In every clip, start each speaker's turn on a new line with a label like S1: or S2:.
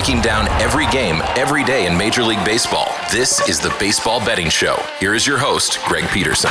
S1: breaking down every game, every day in Major League Baseball. This is the Baseball Betting Show. Here is your host, Greg Peterson.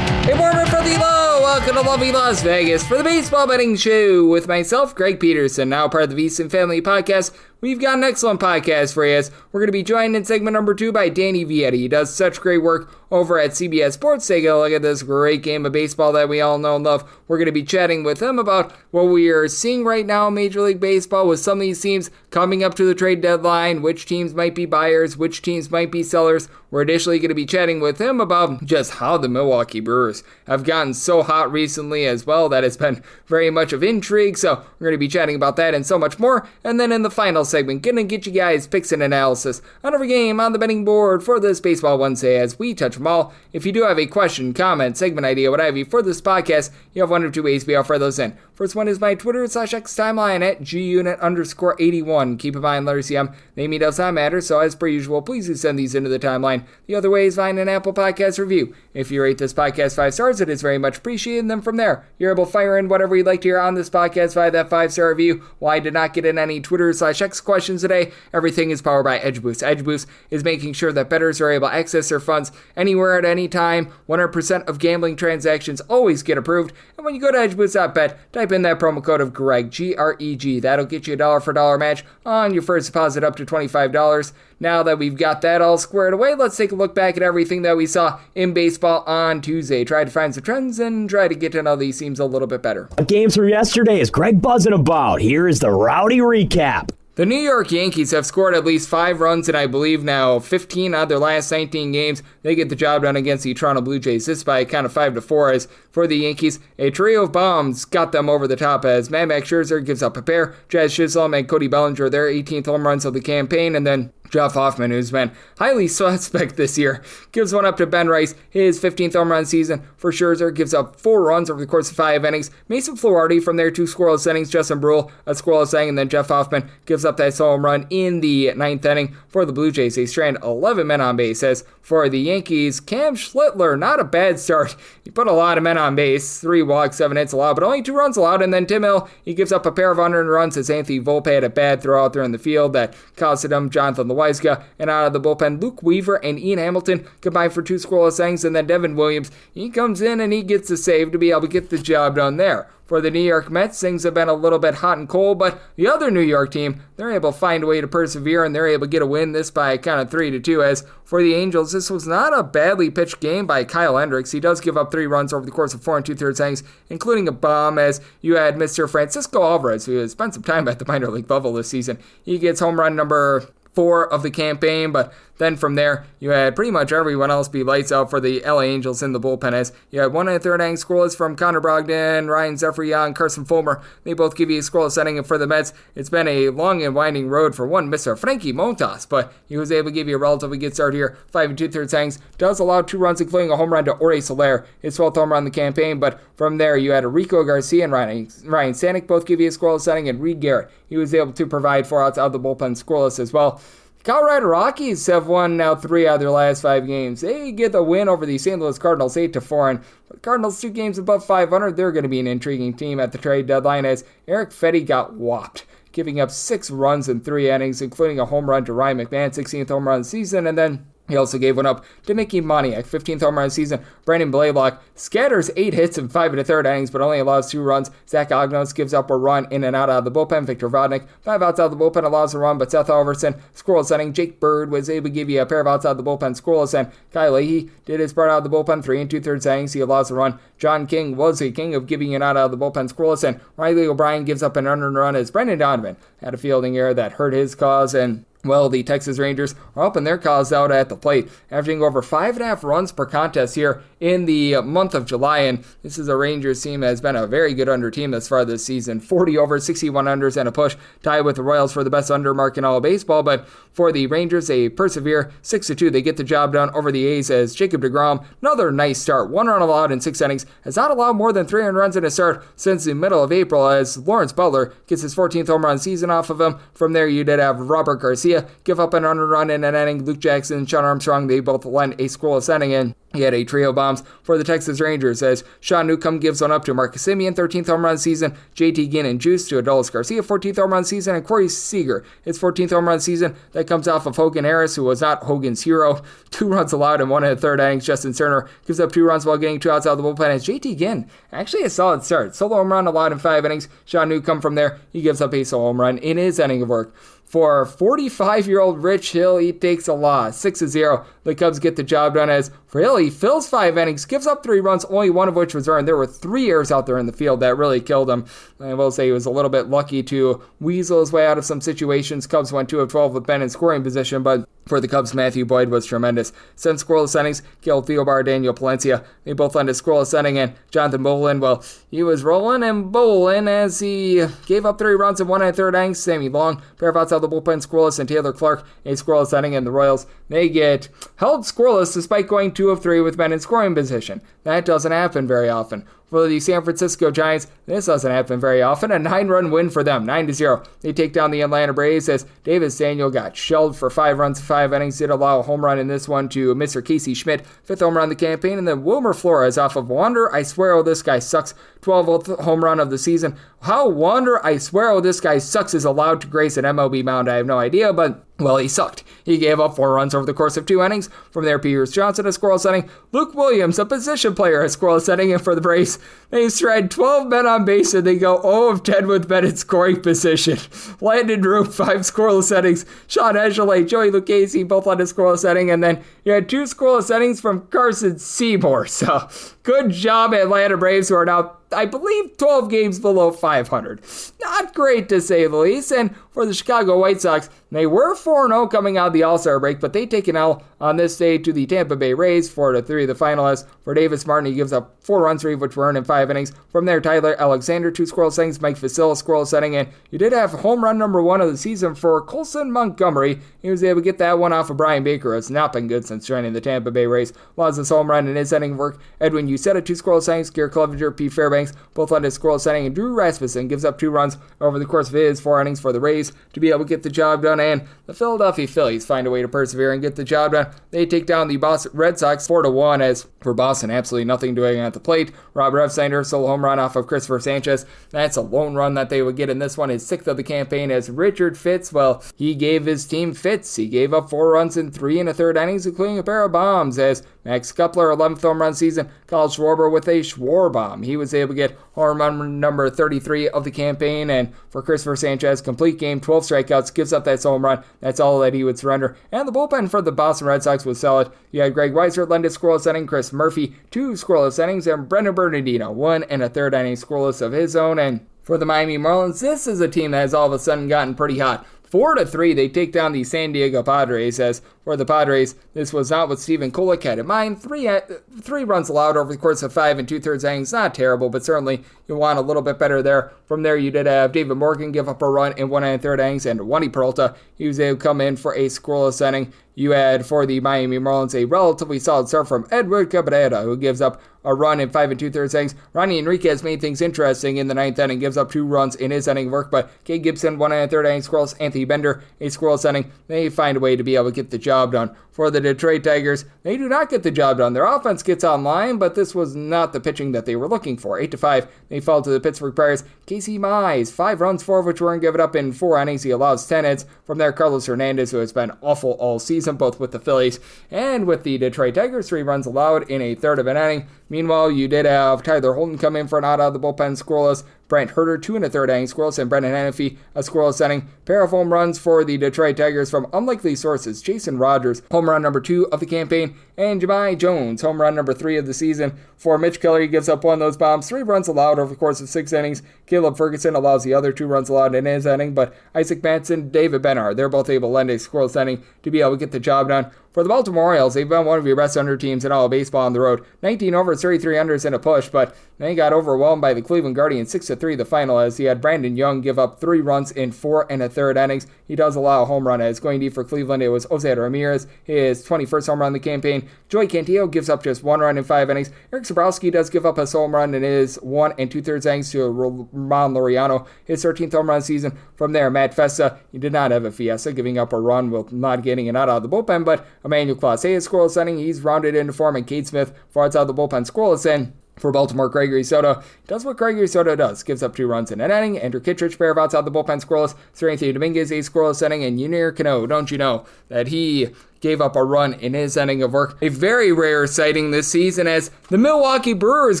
S2: Hey, warmer for the low. Welcome to lovely Las Vegas for the Baseball Betting Show with myself, Greg Peterson, now part of the VSiN Family Podcast. We've got an excellent podcast for you as we're going to be joined in segment number 2 by Danny Vietti. He does such great work over at CBS Sports. Take a look at this great game of baseball that we all know and love. We're going to be chatting with him about what we are seeing right now in Major League Baseball with some of these teams coming up to the trade deadline, which teams might be buyers, which teams might be sellers. We're additionally going to be chatting with him about just how the Milwaukee Brewers have gotten so hot recently as well. That has been very much of intrigue, so we're going to be chatting about that and so much more. And then in the final segment, gonna get you guys picks and analysis on every game on the betting board for this Baseball Wednesday as we touch them all. If you do have a question, comment, segment idea, what have you for this podcast, you have one or two ways we offer those in. First one is my Twitter/X timeline at gunit_81. Keep in mind, letter CM, name does not matter, so as per usual, please do send these into the timeline. The other way is find an Apple Podcast review. If you rate this podcast 5 stars, it is very much appreciated, and then from there, you're able to fire in whatever you'd like to hear on this podcast via that 5-star review. While I did not get in any Twitter/X questions today, everything is powered by EdgeBoost. EdgeBoost is making sure that bettors are able to access their funds anywhere at any time. 100% of gambling transactions always get approved. And when you go to edgeboost.bet, type in that promo code of Greg, G-R-E-G. That'll get you a dollar for dollar match on your first deposit up to $25. Now that we've got that all squared away, let's take a look back at everything that we saw in baseball on Tuesday. Try to find some trends and try to get to know these teams a little bit better.
S3: Games from yesterday is Greg buzzing about. Here is the rowdy recap.
S2: The New York Yankees have scored at least 5 runs in, I believe, now 15 out of their last 19 games. They get the job done against the Toronto Blue Jays. This by a count of 5-4 as for the Yankees, a trio of bombs got them over the top as Max Scherzer gives up a pair, Jazz Chisholm and Cody Bellinger their 18th home runs of the campaign, and then Jeff Hoffman, who's been highly suspect this year, gives one up to Ben Rice, his 15th home run season for Scherzer, gives up 4 runs over the course of 5 innings. Mason Fluharty from their 2 scoreless innings, Justin Brule, a scoreless inning, and then Jeff Hoffman gives up that home run in the 9th inning for the Blue Jays. They strand 11 men on base. As for the Yankees, Cam Schlittler, not a bad start. He put a lot of men on base, 3 walks, 7 hits allowed, but only 2 runs allowed, and then Tim Hill, he gives up a pair of unearned runs as Anthony Volpe had a bad throw out there in the field that costed him. Jonathan Loaiska, and out of the bullpen, Luke Weaver and Ian Hamilton combined for 2 scoreless innings, and then Devin Williams, he comes in and he gets a save to be able to get the job done there. For the New York Mets, things have been a little bit hot and cold, but the other New York team, they're able to find a way to persevere, and they're able to get a win, this by a count of 3-2. As for the Angels, this was not a badly pitched game by Kyle Hendricks. He does give up 3 runs over the course of 4 2/3 innings, including a bomb, as you had Mr. Francisco Alvarez, who has spent some time at the minor league level this season. He gets home run number 4 of the campaign, but then from there, you had pretty much everyone else be lights out for the LA Angels in the bullpen, as you had 1 1/3 inning scoreless from Connor Brogdon, Ryan Zephyr, and Carson Fulmer. They both give you a scoreless inning, and for the Mets, it's been a long and winding road for one Mr. Frankie Montas, but he was able to give you a relatively good start here. 5 2/3 innings, does allow 2 runs, including a home run to Ori Soler, his 12th home run in the campaign, but from there, you had Rico Garcia and Ryan Stanek both give you a scoreless inning, and Reed Garrett, he was able to provide 4 outs out of the bullpen scoreless as well. Colorado Rockies have won now 3 out of their last 5 games. They get the win over the St. Louis Cardinals 8-4, and the Cardinals 2 games above 500. They're going to be an intriguing team at the trade deadline as Eric Fetty got whopped, giving up 6 runs in 3 innings, including a home run to Ryan McMahon, 16th home run of the season, and then he also gave one up to Mickey Moniak, 15th home run of the season. Brandon Blaylock scatters 8 hits in 5 1/3 innings, but only allows 2 runs. Zach Ognos gives up a run in and out of the bullpen. Victor Vodnik, 5 outs out of the bullpen, allows a run, but Seth Alverson, scoreless inning. Jake Bird was able to give you a pair of outs out of the bullpen, scoreless, and Kyle Leahy did his part out of the bullpen, 3 2/3 innings. He allows a run. John King was a king of giving an out of the bullpen, scoreless, and Riley O'Brien gives up an unearned run as Brendan Donovan had a fielding error that hurt his cause, and well, the Texas Rangers are helping their cause out at the plate, averaging over 5.5 runs per contest here in the month of July, and this is a Rangers team that has been a very good under team thus far this season. 40 overs, 61 unders, and a push, tied with the Royals for the best under mark in all of baseball, but for the Rangers, they persevere 6-2. They get the job done over the A's as Jacob deGrom, another nice start, 1 run allowed in 6 innings, has not allowed more than 300 runs in a start since the middle of April, as Lawrence Butler gets his 14th home run season off of him. From there, you did have Robert Garcia give up an unearned run in an inning. Luke Jackson and Sean Armstrong, they both lend a scoreless inning in. He had a trio of bombs for the Texas Rangers as Sean Newcomb gives one up to Marcus Semien, 13th home run season, JT Ginn and Juice to Adolis Garcia, 14th home run season, and Corey Seager, his 14th home run season. That comes off of Hogan Harris, who was not Hogan's hero. 2 runs allowed in 1 1/3 innings. Justin Turner gives up 2 runs while getting 2 outs out of the bullpen as JT Ginn actually a solid start. Solo home run allowed in 5 innings. Sean Newcomb from there, he gives up a solo home run in his inning of work. For 45-year-old Rich Hill, he takes a loss, 6-0. The Cubs get the job done as for Hill, he fills 5 innings, gives up 3 runs, only 1 of which was earned. There were 3 errors out there in the field that really killed him. I will say he was a little bit lucky to weasel his way out of some situations. Cubs went 2 of 12 with Ben in scoring position, but for the Cubs, Matthew Boyd was tremendous. 7 scoreless innings, Gil Theobar, Daniel Palencia, they both ended scoreless inning, and Jonathan Bolin, well, he was rolling and bowling as he gave up 3 runs in 1 1/3 innings. Sammy Long, pair of outs out of the bullpen, scoreless, and Taylor Clark, a scoreless inning, and the Royals, they get held scoreless despite going 2 of 3 with men in scoring position. That doesn't happen very often. For the San Francisco Giants, this doesn't happen very often. A 9-run win for them, 9-0. They take down the Atlanta Braves as Davis Daniel got shelled for 5 runs in 5 innings. Did allow a home run in this one to Mr. Casey Schmidt, 5th home run of the campaign. And then Wilmer Flores off of Wander, I swear, oh, this guy sucks, 12th home run of the season. How Wander, I swear, oh, this guy sucks is allowed to grace an MLB mound, I have no idea, but well, he sucked. He gave up 4 runs over the course of 2 innings. From there, Pierce Johnson, a scoreless inning. Luke Williams, a position player, a scoreless inning. And for the Braves, they shred 12 men on base, and they go 0 of 10 with men in scoring position. Landon Roop, 5 scoreless innings. Sean Echelet, Joey Lucchesi, both on a scoreless inning. And then you had 2 scoreless innings from Carson Seymour. So, good job, Atlanta Braves, who are now, I believe, 12 games below 500. Not great, to say the least. And for the Chicago White Sox, they were 4-0 coming out of the All-Star break, but they take an L on this day to the Tampa Bay Rays, 4-3 the finalists. For Davis Martin, he gives up 4 runs, 3 of which were earned in 5 innings. From there, Tyler Alexander, 2 scoreless innings. Mike Facilla, scoreless inning. And you did have home run number 1 of the season for Colson Montgomery. He was able to get that one off of Brian Baker. It's not been good since joining the Tampa Bay Rays. Lost his home run in his inning of work. Edwin Uceta, 2 scoreless innings. Garrett Clevenger, Pete Fairbanks, both on his scoreless inning. And Drew Rasmussen gives up 2 runs over the course of his 4 innings for the Rays to be able to get the job done. And the Philadelphia Phillies find a way to persevere and get the job done. They take down the Boston Red Sox 4-1 as for Boston, absolutely nothing doing at the plate. Rob Refsnyder, solo home run off of Christopher Sanchez. That's a lone run that they would get in this one, his 6th of the campaign as Richard Fitz, well, he gave his team fits. He gave up 4 runs in 3 1/3 innings, including a pair of bombs as Max Kepler, 11th home run season, Kyle Schwarber with a Schwarbomb. He was able to get home run number 33 of the campaign, and for Christopher Sanchez, complete game, 12 strikeouts, gives up that home run. That's all that he would surrender. And the bullpen for the Boston Red Sox was solid. You had Greg Weiser, lend a scoreless inning, Chris Murphy, 2 scoreless innings, and Brendan Bernardino, 1 1/3 inning scoreless of his own. And for the Miami Marlins, this is a team that has all of a sudden gotten pretty hot. 4-3, they take down the San Diego Padres. As for the Padres, this was not what Stephen Kolek had in mind. 3 runs allowed over the course of 5 2/3 innings. Not terrible, but certainly you want a little bit better there. From there, you did have David Morgan give up a run in 1 1/3 innings, and Wandy Peralta, he was able to come in for a scoreless inning. You had, for the Miami Marlins, a relatively solid start from Edward Cabrera, who gives up a run in 5 2/3 innings. Ronnie Enriquez made things interesting in the 9th inning, gives up 2 runs in his inning work, but Kate Gibson, 1 1/3 inning scoreless. Anthony Bender, a scoreless inning. They find a way to be able to get the job done. For the Detroit Tigers, they do not get the job done. Their offense gets online, but this was not the pitching that they were looking for. 8-5, they fall to the Pittsburgh Pirates. Casey Mize, 5 runs, 4 of which weren't given up in 4 innings. He allows 10 hits. From there, Carlos Hernandez, who has been awful all season, both with the Phillies and with the Detroit Tigers, 3 runs allowed in a third of an inning. Meanwhile, you did have Tyler Holton come in for an out of the bullpen, scoreless. Brent Herter, 2 1/3 innings scoreless, and Brendan Hennepy, a scoreless inning. Pair of home runs for the Detroit Tigers from unlikely sources. Jason Rogers, home run number 2 of the campaign, and Jahmai Jones, home run number 3 of the season. For Mitch Keller, he gives up 1 of those bombs. 3 runs allowed over the course of 6 innings. Caleb Ferguson allows the other 2 runs allowed in his inning, but Isaac Manson, David Benhart, they're both able to lend a scoreless inning to be able to get the job done. For the Baltimore Orioles, they've been one of your best under teams in all of baseball on the road. 19 overs, 33 unders in a push, but they got overwhelmed by the Cleveland Guardians 6-3 the final as he had Brandon Young give up 3 runs in 4 1/3 innings. He does allow a home run as going deep for Cleveland. It was Jose Ramirez, his 21st home run of the campaign. Joey Cantillo gives up just 1 run in 5 innings. Eric Sabrowski does give up a home run in his 1 2/3 innings to Ramon Laureano, his 13th home run season. From there, Matt Festa, he did not have a fiesta, giving up a run with not getting it out of the bullpen, but Emmanuel Clase is scoreless inning. He's rounded into form, and Cade Smith, for outside the bullpen, scoreless in. For Baltimore, Gregory Soto does what Gregory Soto does, gives up 2 runs in an inning. Andrew Kittredge, pair of outside the bullpen, scoreless. Seranthony Dominguez, a scoreless inning. And Yunier Cano, don't you know that he gave up a run in his inning of work? A very rare sighting this season, as the Milwaukee Brewers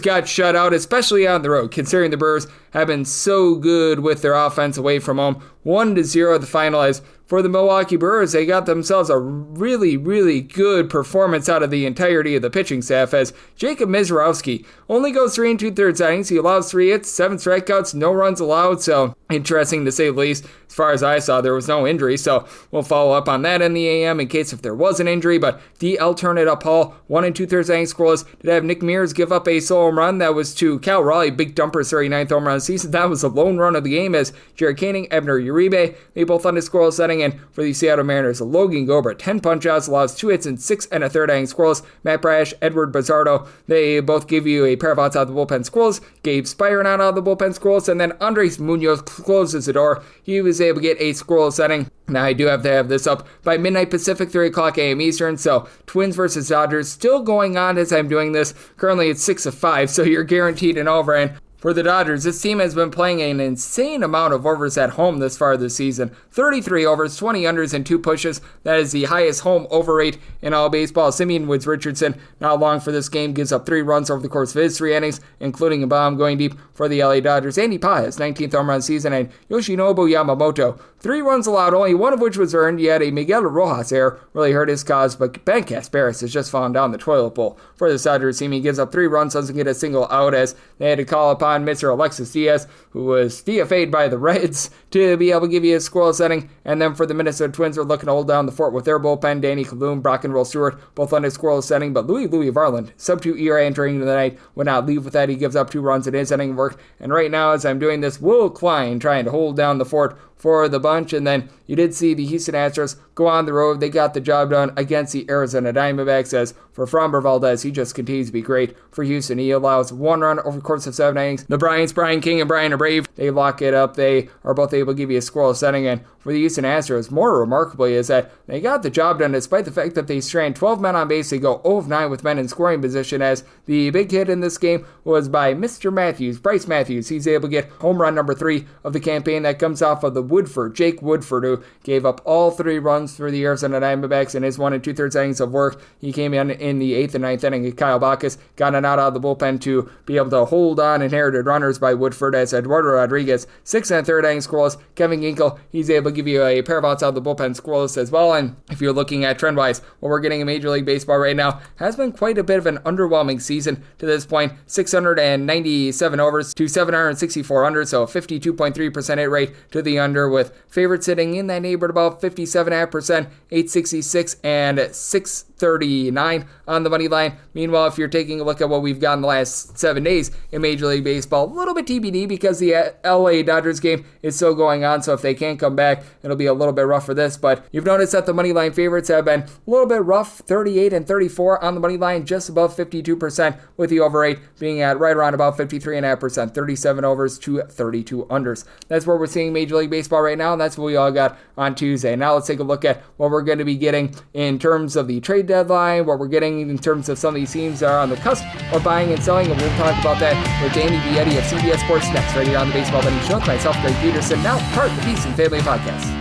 S2: got shut out, especially on the road, considering the Brewers have been so good with their offense away from home. 1-0 the final, as for the Milwaukee Brewers, they got themselves a really, really good performance out of the entirety of the pitching staff, as Jacob Mizrowski only goes 3 2/3 innings. He allows 3 hits, 7 strikeouts, no runs allowed, so interesting to say the least. As far as I saw, there was no injury, so we'll follow up on that in the AM in case if there was an injury. But the alternate up Hall, 1 2/3 innings scoreless. Did have Nick Mears give up a solo home run that was to Cal Raleigh, big dumper's 39th home run of the season. That was the lone run of the game, as Jared Koenig, Ebner Uribe, they both on the scoreless inning. And for the Seattle Mariners, Logan Gobert, 10 punch-outs, allows 2 hits and 6 1/3 innings scoreless. Matt Brash, Edward Bazardo, they both give you a pair of outside the bullpen scoreless. Gabe Spire not out of the bullpen scoreless, and then Andres Munoz closes the door. He was able to get a scoreless inning. Now, I do have to have this up by midnight Pacific, 3 o'clock a.m. Eastern, so Twins versus Dodgers still going on as I'm doing this. Currently, it's 6 of 5, so you're guaranteed an over. And for the Dodgers, this team has been playing an insane amount of overs at home this far this season. 33 overs, 20 unders, and 2 pushes. That is the highest home over rate in all baseball. Simeon Woods Richardson, not long for this game, gives up 3 runs over the course of his 3 innings, including a bomb going deep for the LA Dodgers. Andy Paez, 19th home run of the season, and Yoshinobu Yamamoto, 3 runs allowed, only 1 of which was earned. Yet a Miguel Rojas error really hurt his cause, but Ben Casparis has just fallen down the toilet bowl for the Dodgers team. He gives up 3 runs, doesn't get a single out, as they had to call upon Mr. Alexis Diaz, who was DFA'd by the Reds, to be able to give you a scoreless inning. And then for the Minnesota Twins, are looking to hold down the fort with their bullpen. Danny Kaboom, Brock and Roll Stewart, both on a scoreless inning, but Louis Varland, sub-2 ERA entering the night, would not leave with that. He gives up 2 runs in his inning of work. And right now, as I'm doing this, Will Klein trying to hold down the fort for the bunch. And then you did see the Houston Astros go on the road. They got the job done against the Arizona Diamondbacks, as for Framber Valdez, he just continues to be great for Houston. He allows 1 run over the course of 7 innings. The Bryants, Brian King and Brian Abrave, they lock it up. They are both able to give you a scoreless inning. And for the Houston Astros, more remarkably is that they got the job done despite the fact that they strand 12 men on base. They go 0 of 9 with men in scoring position, as the big hit in this game was by Mr. Matthews, Bryce Matthews. He's able to get home run number 3 of the campaign. That comes off of the Jake Woodford, who gave up all 3 runs for the Arizona Diamondbacks in his 1 2/3 innings of work. He came in the 8th and 9th inning. Kyle Bacchus got an out of the bullpen to be able to hold on inherited runners by Woodford, as Eduardo Rodriguez, 6 1/3 innings scoreless. Kevin Ginkel, he's able to give you a pair of outs out of the bullpen scoreless as well. And if you're looking at trend-wise, what we're getting in Major League Baseball right now has been quite a bit of an underwhelming season to this point. 697 overs to 764 under, so a 52.3% hit rate to the under, with favorites sitting in that neighborhood about 57.5%, 866 and 639 on the money line. Meanwhile, if you're taking a look at what we've got in the last 7 days in Major League Baseball, a little bit TBD because the LA Dodgers game is still going on, so if they can't come back, it'll be a little bit rough for this. But you've noticed that the money line favorites have been a little bit rough, 38 and 34 on the money line, just above 52%, with the over rate being at right around about 53.5%, 37 overs to 32 unders. That's where we're seeing Major League Baseball right now, and that's what we all got on Tuesday. Now let's take a look at what we're going to be getting in terms of the trade deadline, what we're getting in terms of some of these teams that are on the cusp of buying and selling, and we'll talk about that with Danny Vietti of CBS Sports next, right here on the Baseball Betting Show with myself, Greg Peterson, now part of the Beast and Family Podcast.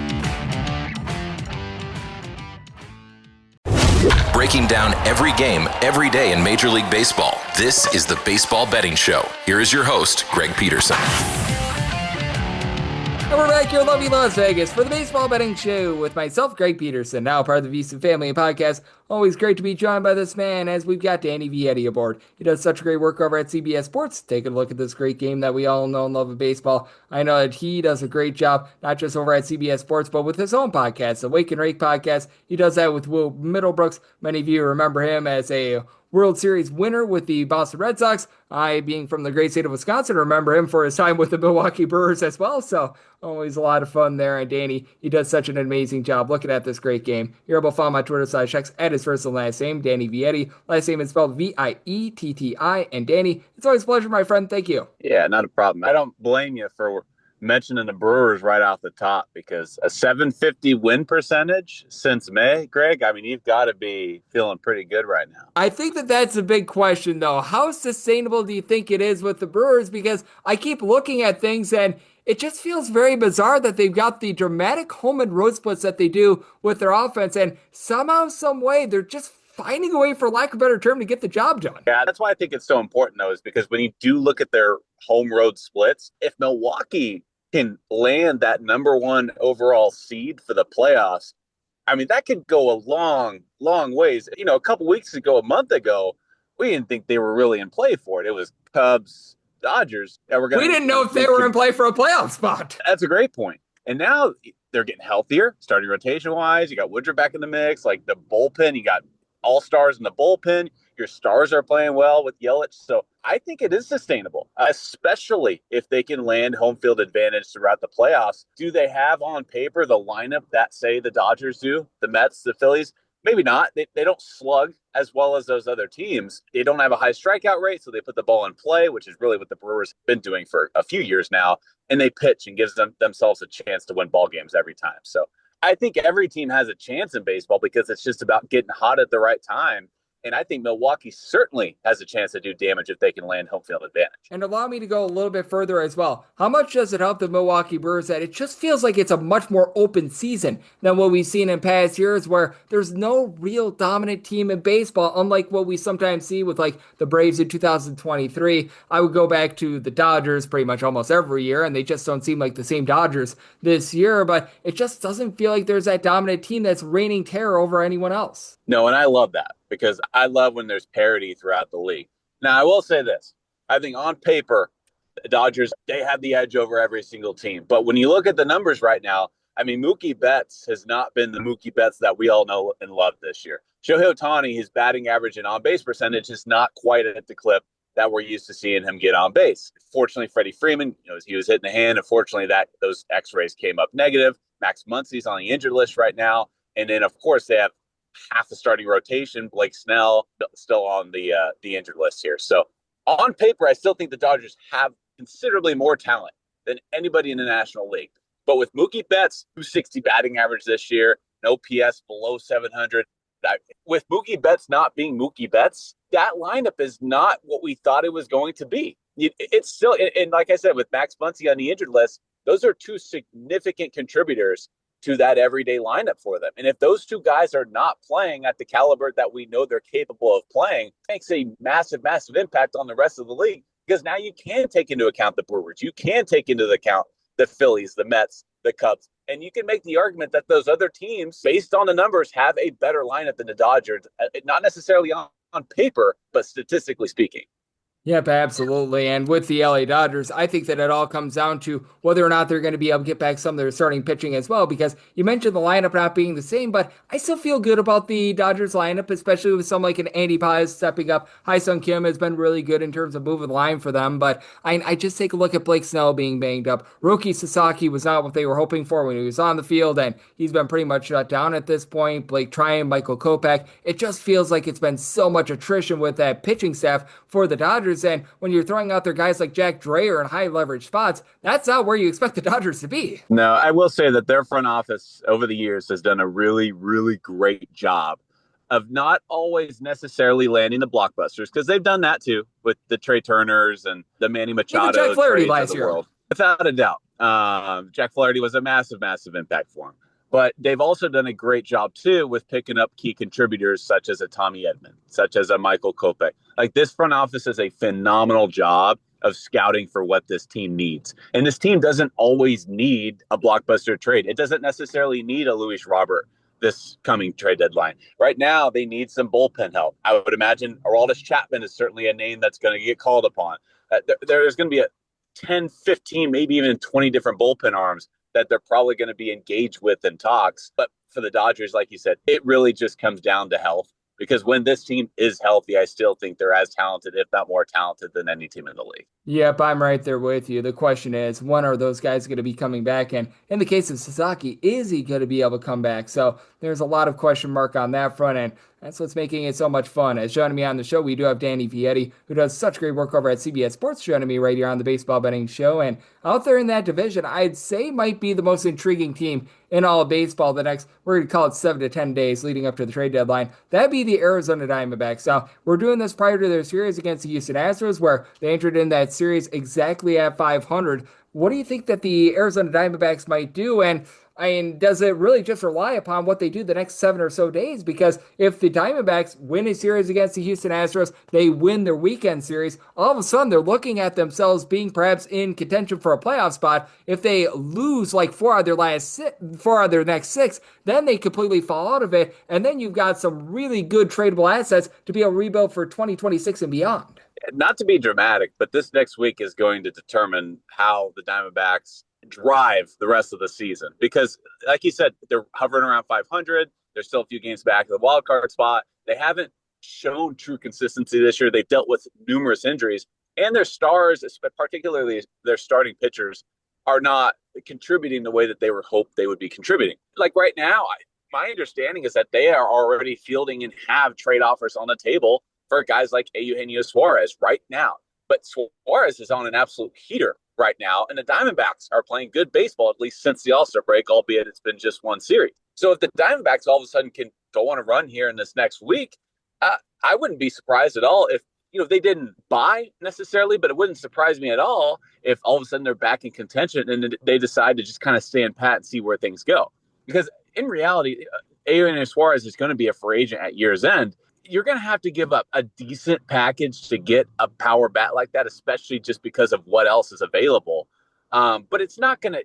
S1: Breaking down every game, every day in Major League Baseball, this is the Baseball Betting Show. Here is your host, Greg Peterson.
S2: And we're back here in lovely Las Vegas for the Baseball Betting Show with myself, Greg Peterson, now part of the Beast and Family Podcast. Always great to be joined by this man, as we've got Danny Vietti aboard. He does such great work over at CBS Sports. Take a look at this great game that we all know and love of baseball. I know that he does a great job, not just over at CBS Sports, but with his own podcast, the Wake and Rake podcast. He does that with Will Middlebrooks. Many of you remember him as a World Series winner with the Boston Red Sox. I, being from the great state of Wisconsin, remember him for his time with the Milwaukee Brewers as well. So always a lot of fun there. And Danny, he does such an amazing job looking at this great game. You're able to follow my Twitter side checks at his first and last name, Danny Vietti. Last name is spelled Vietti. And Danny, it's always a pleasure, my friend. Thank you.
S4: Yeah, not a problem. I don't blame you for mentioning the Brewers right off the top, because a 750 win percentage since May, Greg, I mean, you've got to be feeling pretty good right now.
S2: I think that that's a big question, though. How sustainable do you think it is with the Brewers? Because I keep looking at things and it just feels very bizarre that they've got the dramatic home and road splits that they do with their offense, and somehow, some way, they're just finding a way, for lack of a better term, to get the job done.
S4: Yeah, that's why I think it's so important, though, is because when you do look at their home road splits, if Milwaukee can land that number one overall seed for the playoffs, I mean, that could go a long, long ways. You know, a couple weeks ago, a month ago, we didn't think they were really in play for it. It was Cubs, Dodgers that were going to.
S2: We didn't know if they were in play for a playoff spot.
S4: That's a great point. And now they're getting healthier, starting rotation wise. You got Woodruff back in the mix, like the bullpen. You got all-stars in the bullpen. Your stars are playing well with Yelich. So I think it is sustainable, especially if they can land home field advantage throughout the playoffs. Do they have on paper the lineup that, say, the Dodgers do, the Mets, the Phillies? Maybe not. They don't slug as well as those other teams. They don't have a high strikeout rate, so they put the ball in play, which is really what the Brewers have been doing for a few years now. And they pitch and gives themselves a chance to win ball games every time. So I think every team has a chance in baseball because it's just about getting hot at the right time. And I think Milwaukee certainly has a chance to do damage if they can land home field advantage.
S2: And allow me to go a little bit further as well. How much does it help the Milwaukee Brewers that it just feels like it's a much more open season than what we've seen in past years, where there's no real dominant team in baseball, unlike what we sometimes see with like the Braves in 2023. I would go back to the Dodgers pretty much almost every year, and they just don't seem like the same Dodgers this year, but it just doesn't feel like there's that dominant team that's reigning terror over anyone else.
S4: No, and I love that because I love when there's parity throughout the league. Now, I will say this. I think on paper, the Dodgers, they have the edge over every single team. But when you look at the numbers right now, I mean, Mookie Betts has not been the Mookie Betts that we all know and love this year. Shohei Ohtani, his batting average and on-base percentage is not quite at the clip that we're used to seeing him get on base. Fortunately, Freddie Freeman, he was hitting the hand. Unfortunately, those x-rays came up negative. Max Muncy's on the injured list right now. And then, of course, they have half the starting rotation. Blake Snell still on the injured list here. So on paper, I still think the Dodgers have considerably more talent than anybody in the National League. But with Mookie Betts, 260 batting average this year, no PS below 700. With Mookie Betts not being Mookie Betts, that lineup is not what we thought it was going to be. It's still, and like I said, with Max Muncy on the injured list, those are two significant contributors to that everyday lineup for them. And if those two guys are not playing at the caliber that we know they're capable of playing, it makes a massive, massive impact on the rest of the league, because now you can take into account the Brewers. You can take into account the Phillies, the Mets, the Cubs. And you can make the argument that those other teams, based on the numbers, have a better lineup than the Dodgers, not necessarily on paper, but statistically speaking.
S2: Yep, absolutely. And with the LA Dodgers, I think that it all comes down to whether or not they're going to be able to get back some of their starting pitching as well, because you mentioned the lineup not being the same, but I still feel good about the Dodgers lineup, especially with someone like an Andy Paz stepping up. Ha-Seong Kim has been really good in terms of moving the line for them, but I just take a look at Blake Snell being banged up. Roki Sasaki was not what they were hoping for when he was on the field, and he's been pretty much shut down at this point. Blake Tryon, Michael Kopech, it just feels like it's been so much attrition with that pitching staff for the Dodgers. And when you're throwing out there guys like Jack Dreyer in high leverage spots, that's not where you expect the Dodgers to be.
S4: No, I will say that their front office over the years has done a really, really great job of not always necessarily landing the blockbusters, because they've done that too with the Trey Turners and the Manny Machado
S2: Jack Flaherty
S4: trades
S2: last
S4: of the
S2: year.
S4: world. Without a doubt. Jack Flaherty was a massive, massive impact for him. But they've also done a great job, too, with picking up key contributors such as a Tommy Edman, such as a Michael Kopech. Like, this front office does a phenomenal job of scouting for what this team needs. And this team doesn't always need a blockbuster trade. It doesn't necessarily need a Luis Robert this coming trade deadline. Right now, they need some bullpen help. I would imagine Aroldis Chapman is certainly a name that's going to get called upon. There's going to be a 10, 15, maybe even 20 different bullpen arms that they're probably going to be engaged with in talks. But for the Dodgers, like you said, it really just comes down to health, because when this team is healthy, I still think they're as talented, if not more talented, than any team in the league.
S2: Yep, I'm right there with you. The question is, when are those guys going to be coming back? And in the case of Sasaki, is he going to be able to come back? So there's a lot of question mark on that front, and that's what's making it so much fun. As joining me on the show, we do have Danny Vietti, who does such great work over at CBS Sports, joining me right here on the Baseball Betting Show. And out there in that division, I'd say might be the most intriguing team in all of baseball the next, we're going to call it 7 to 10 days leading up to the trade deadline. That'd be the Arizona Diamondbacks. Now, we're doing this prior to their series against the Houston Astros, where they entered in that series exactly at 500. What do you think that the Arizona Diamondbacks might do? And I mean, does it really just rely upon what they do the next 7 or so days? Because if the Diamondbacks win a series against the Houston Astros, they win their weekend series, all of a sudden they're looking at themselves being perhaps in contention for a playoff spot. If they lose like 4 out of their next 6, then they completely fall out of it. And then you've got some really good tradable assets to be able to rebuild for 2026 and beyond.
S4: Not to be dramatic, but this next week is going to determine how the Diamondbacks drive the rest of the season, because like you said, they're hovering around 500. There's still a few games back of the wild card spot. They haven't shown true consistency this year. They've dealt with numerous injuries, and their stars, particularly their starting pitchers, are not contributing the way that they were hoped they would be contributing. Like right now, my understanding is that they are already fielding and have trade offers on the table for guys like Eugenio Suarez right now. But Suarez is on an absolute heater right now, and the Diamondbacks are playing good baseball, at least since the All-Star break, albeit it's been just one series. So if the Diamondbacks all of a sudden can go on a run here in this next week, I wouldn't be surprised at all if they didn't buy necessarily, but it wouldn't surprise me at all if all of a sudden they're back in contention and they decide to just kind of stand pat and see where things go. Because in reality, Eugenio Suarez is going to be a free agent at year's end. You're going to have to give up a decent package to get a power bat like that, especially just because of what else is available. But it's not going to,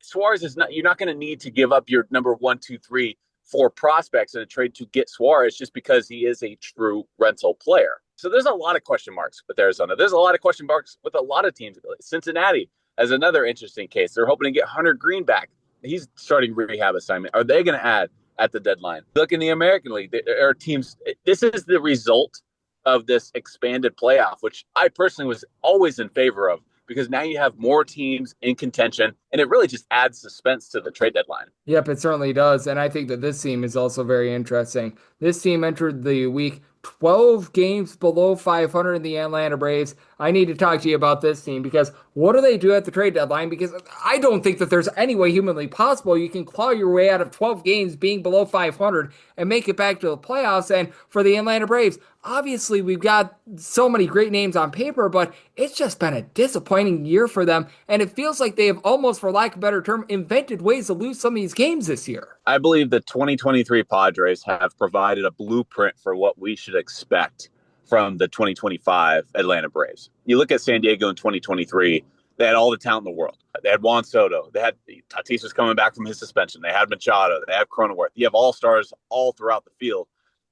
S4: Suarez is not, you're not going to need to give up your number 1, 2, 3, 4 prospects in a trade to get Suarez just because he is a true rental player. So there's a lot of question marks with Arizona. There's a lot of question marks with a lot of teams. Cincinnati as another interesting case. They're hoping to get Hunter Green back. He's starting rehab assignment. Are they going to add at the deadline? Look in the American League, there are teams. This is the result of this expanded playoff, which I personally was always in favor of, because now you have more teams in contention, and it really just adds suspense to the trade deadline.
S2: Yep, it certainly does. And I think that this team is also very interesting. This team entered the week 12 games below 500 in the Atlanta Braves. I need to talk to you about this team, because what do they do at the trade deadline? Because I don't think that there's any way humanly possible you can claw your way out of 12 games being below 500 and make it back to the playoffs. And for the Atlanta Braves, obviously we've got so many great names on paper, but it's just been a disappointing year for them. And it feels like they have almost, for lack of a better term, invented ways to lose some of these games this year.
S4: I believe the 2023 Padres have provided a blueprint for what we should expect from the 2025 Atlanta Braves. You look at San Diego in 2023, they had all the talent in the world. They had Juan Soto. They had Tatis was coming back from his suspension. They had Machado. They have Cronenworth. You have all-stars all throughout the field.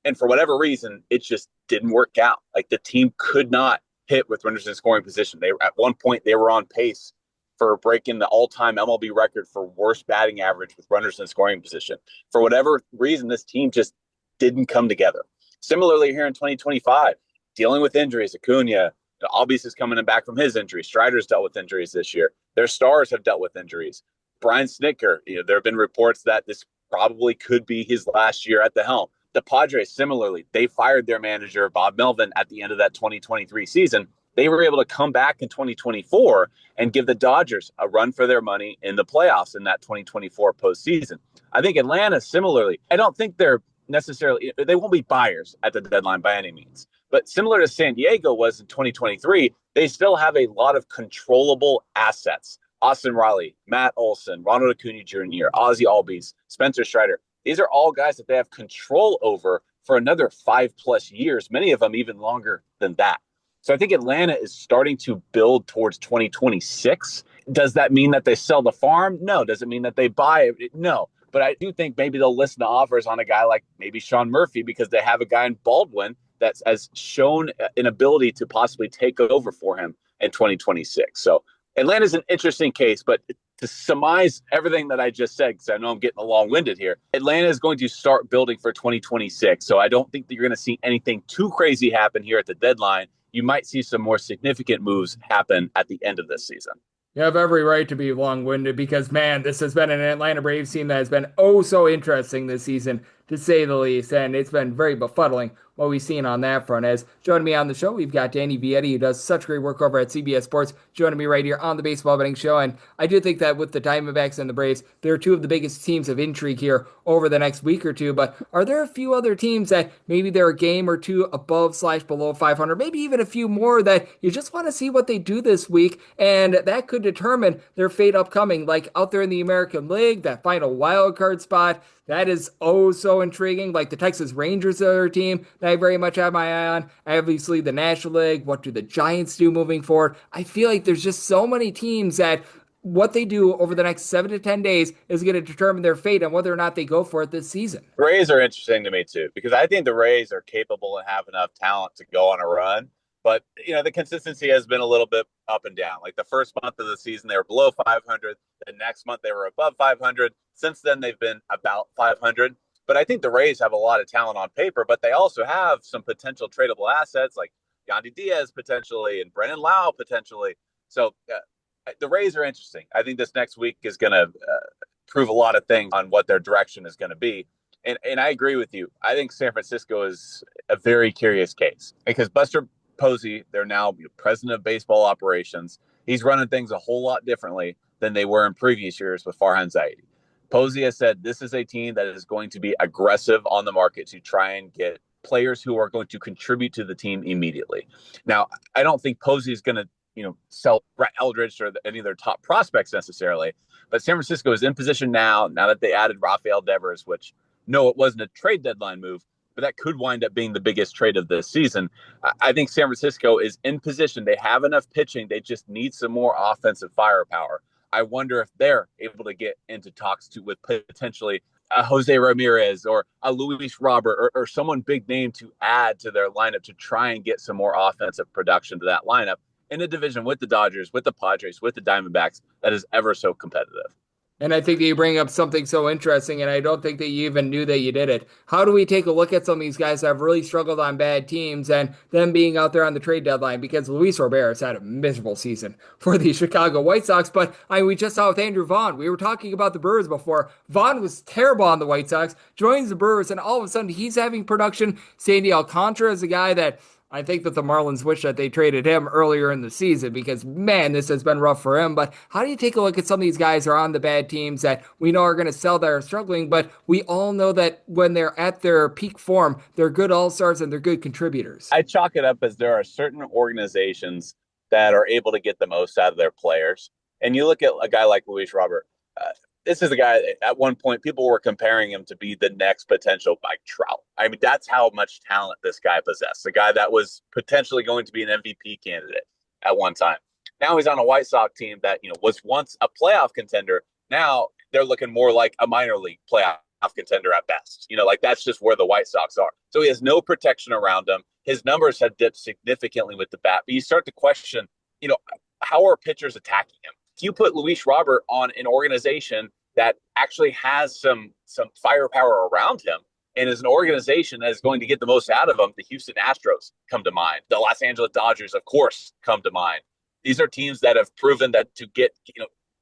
S4: And for whatever reason, it just didn't work out. Like, the team could not hit with runners in scoring position. They at one point they were on pace for breaking the all-time MLB record for worst batting average with runners in scoring position. For whatever reason, this team just didn't come together. Similarly, here in 2025, dealing with injuries, Acuna, Albies is coming back from his injury. Strider's dealt with injuries this year. Their stars have dealt with injuries. Brian Snitker, there have been reports that this probably could be his last year at the helm. The Padres, similarly, they fired their manager, Bob Melvin, at the end of that 2023 season. They were able to come back in 2024 and give the Dodgers a run for their money in the playoffs in that 2024 postseason. I think Atlanta, similarly, I don't think they're necessarily, they won't be buyers at the deadline by any means. But similar to San Diego was in 2023, they still have a lot of controllable assets. Austin Riley, Matt Olson, Ronald Acuna Jr., Ozzie Albies, Spencer Strider. These are all guys that they have control over for another 5+ years, many of them even longer than that. So I think Atlanta is starting to build towards 2026. Does that mean that they sell the farm? No. Does it mean that they buy it? No. But I do think maybe they'll listen to offers on a guy like maybe Sean Murphy, because they have a guy in Baldwin that has shown an ability to possibly take over for him in 2026. So Atlanta's an interesting case, but to surmise everything that I just said, because I know I'm getting long-winded here, Atlanta is going to start building for 2026. So I don't think that you're going to see anything too crazy happen here at the deadline. You might see some more significant moves happen at the end of this season.
S2: You have every right to be long-winded because, man, this has been an Atlanta Braves team that has been oh so interesting this season, to say the least, and it's been very befuddling what we've seen on that front. As joining me on the show, we've got Danny Vietti, who does such great work over at CBS Sports, joining me right here on the Baseball Betting Show. And I do think that with the Diamondbacks and the Braves, they're two of the biggest teams of intrigue here over the next week or two. But are there a few other teams that maybe they're a game or two above/below 500, maybe even a few more that you just want to see what they do this week, and that could determine their fate upcoming, like out there in the American League, that final wild card spot? That is oh so intriguing. Like the Texas Rangers are a team that I very much have my eye on. Obviously, the National League. What do the Giants do moving forward? I feel like there's just so many teams that what they do over the next 7 to 10 days is going to determine their fate and whether or not they go for it this season.
S4: Rays are interesting to me, too, because I think the Rays are capable and have enough talent to go on a run. But, the consistency has been a little bit up and down. Like the first month of the season, they were below 500. The next month, they were above 500. Since then, they've been about 500. But I think the Rays have a lot of talent on paper, but they also have some potential tradable assets like Yandy Diaz potentially and Brennan Lau potentially. So the Rays are interesting. I think this next week is going to prove a lot of things on what their direction is going to be. And I agree with you. I think San Francisco is a very curious case because Buster Posey, they're now president of baseball operations. He's running things a whole lot differently than they were in previous years with Farhan Zaidi. Posey has said this is a team that is going to be aggressive on the market to try and get players who are going to contribute to the team immediately. Now, I don't think Posey is going to, sell Brett Eldridge or any of their top prospects necessarily, but San Francisco is in position now that they added Rafael Devers, which, no, it wasn't a trade deadline move, but that could wind up being the biggest trade of this season. I think San Francisco is in position. They have enough pitching. They just need some more offensive firepower. I wonder if they're able to get into talks with potentially a Jose Ramirez or a Luis Robert or someone big name to add to their lineup to try and get some more offensive production to that lineup in a division with the Dodgers, with the Padres, with the Diamondbacks that is ever so competitive.
S2: And I think that you bring up something so interesting, and I don't think that you even knew that you did it. How do we take a look at some of these guys that have really struggled on bad teams and them being out there on the trade deadline? Because Luis Robert has had a miserable season for the Chicago White Sox, but we just saw with Andrew Vaughn. We were talking about the Brewers before. Vaughn was terrible on the White Sox, joins the Brewers, and all of a sudden he's having production. Sandy Alcantara is a guy that I think that the Marlins wish that they traded him earlier in the season because, man, this has been rough for him. But how do you take a look at some of these guys who are on the bad teams that we know are going to sell that are struggling, but we all know that when they're at their peak form, they're good all-stars and they're good contributors?
S4: I chalk it up as there are certain organizations that are able to get the most out of their players. And you look at a guy like Luis Robert. This is a guy, at one point, people were comparing him to be the next potential Mike Trout. I mean, that's how much talent this guy possessed. A guy that was potentially going to be an MVP candidate at one time. Now he's on a White Sox team that, was once a playoff contender. Now they're looking more like a minor league playoff contender at best. That's just where the White Sox are. So he has no protection around him. His numbers have dipped significantly with the bat. But you start to question, how are pitchers attacking him? If you put Luis Robert on an organization that actually has some firepower around him and is an organization that is going to get the most out of him, the Houston Astros come to mind. The Los Angeles Dodgers, of course, come to mind. These are teams that have proven that to get,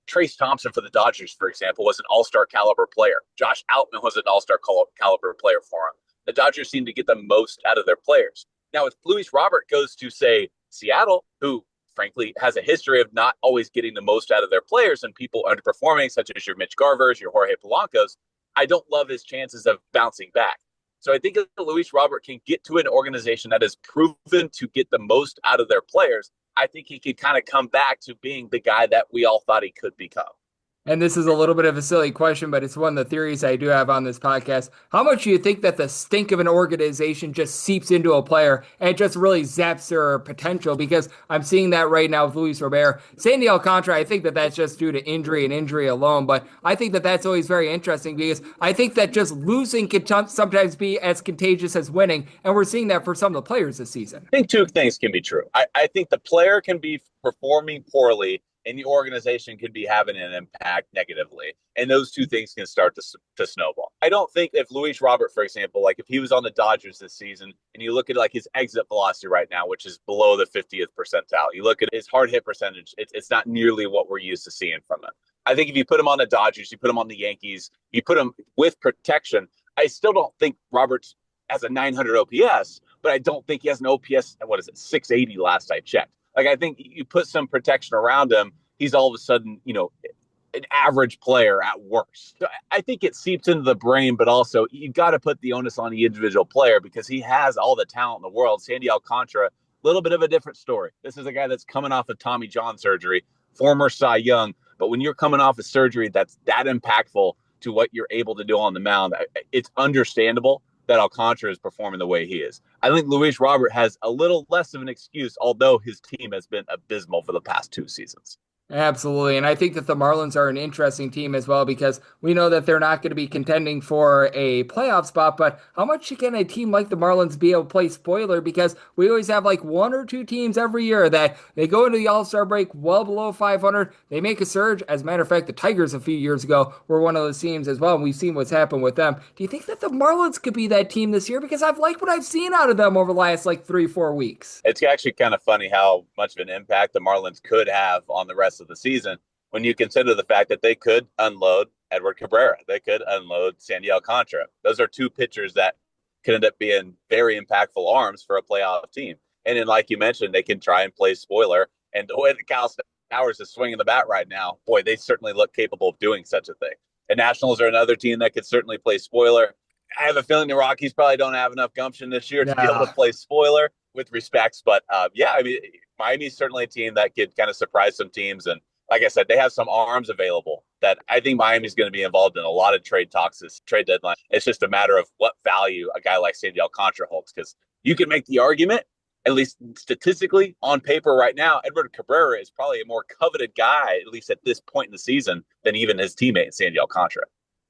S4: Trace Thompson for the Dodgers, for example, was an all-star caliber player. Josh Outman was an all-star caliber player for him. The Dodgers seem to get the most out of their players. Now, if Luis Robert goes to, say, Seattle, who frankly has a history of not always getting the most out of their players and people underperforming, such as your Mitch Garvers, your Jorge Polanco's, I don't love his chances of bouncing back. So I think if Luis Robert can get to an organization that is proven to get the most out of their players, I think he could kind of come back to being the guy that we all thought he could become.
S2: And this is a little bit of a silly question, but it's one of the theories I do have on this podcast. How much do you think that the stink of an organization just seeps into a player and it just really zaps their potential? Because I'm seeing that right now with Luis Robert. Sandy Alcantara, I think that that's just due to injury and injury alone, but I think that that's always very interesting because I think that just losing can sometimes be as contagious as winning, and we're seeing that for some of the players this season.
S4: I think two things can be true. I think the player can be performing poorly and the organization could be having an impact negatively. And those two things can start to snowball. I don't think if Luis Robert, for example, like if he was on the Dodgers this season and you look at like his exit velocity right now, which is below the 50th percentile, you look at his hard hit percentage, it's not nearly what we're used to seeing from him. I think if you put him on the Dodgers, you put him on the Yankees, you put him with protection, I still don't think Roberts has a 900 OPS, but I don't think he has an OPS, 680 last I checked. Like, I think you put some protection around him, he's all of a sudden, an average player at worst. So I think it seeps into the brain, but also you got to put the onus on the individual player because he has all the talent in the world. Sandy Alcantara, a little bit of a different story. This is a guy that's coming off of Tommy John surgery, former Cy Young. But when you're coming off of surgery that's that impactful to what you're able to do on the mound, it's understandable that Alcantara is performing the way he is. I think Luis Robert has a little less of an excuse, although his team has been abysmal for the past 2 seasons.
S2: Absolutely. And I think that the Marlins are an interesting team as well because we know that they're not going to be contending for a playoff spot, but how much can a team like the Marlins be able to play spoiler? Because we always have like 1 or 2 teams every year that they go into the All-Star break well below 500. They make a surge. As a matter of fact, the Tigers a few years ago were one of those teams as well, and we've seen what's happened with them. Do you think that the Marlins could be that team this year? Because I've liked what I've seen out of them over the last 3-4 weeks.
S4: It's actually kind of funny how much of an impact the Marlins could have on the rest of the season when you consider the fact that they could unload Edward Cabrera. They could unload Sandy Alcantara. Those are 2 pitchers that could end up being very impactful arms for a playoff team. And then, like you mentioned, they can try and play spoiler. And the way that Cal Towers is swinging the bat right now, boy, they certainly look capable of doing such a thing. And Nationals are another team that could certainly play spoiler. I have a feeling the Rockies probably don't have enough gumption this year to be able to play spoiler with respects. But Miami's certainly a team that could kind of surprise some teams. And like I said, they have some arms available that I think Miami's going to be involved in a lot of trade talks this trade deadline. It's just a matter of what value a guy like Sandy Alcantara holds, because you can make the argument, at least statistically on paper right now, Edward Cabrera is probably a more coveted guy, at least at this point in the season, than even his teammate Sandy Alcantara.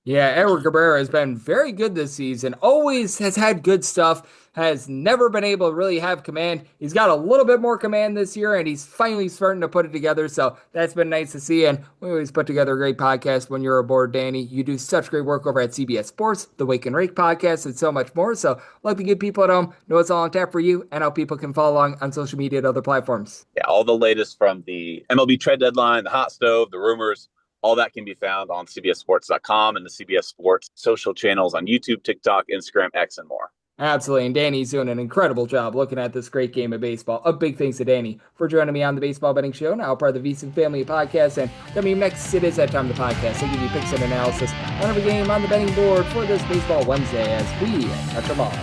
S2: Yeah, Edward Cabrera has been very good this season, always has had good stuff, has never been able to really have command. He's got a little bit more command this year, and he's finally starting to put it together, so that's been nice to see, and we always put together a great podcast when you're aboard, Danny. You do such great work over at CBS Sports, the Wake and Rake podcast, and so much more, so I'd like to give people at home know what's all on tap for you and how people can follow along on social media and other platforms.
S4: Yeah, all the latest from the MLB trade deadline, the hot stove, the rumors, all that can be found on CBSSports.com and the CBS Sports social channels on YouTube, TikTok, Instagram, X, and more.
S2: Absolutely, and Danny's doing an incredible job looking at this great game of baseball. A big thanks to Danny for joining me on the Baseball Betting Show, now part of the VSiN Family Podcast, and coming up next, it is that time of the podcast. I'll give you picks and analysis on every game on the betting board for this Baseball Wednesday as we touch them all.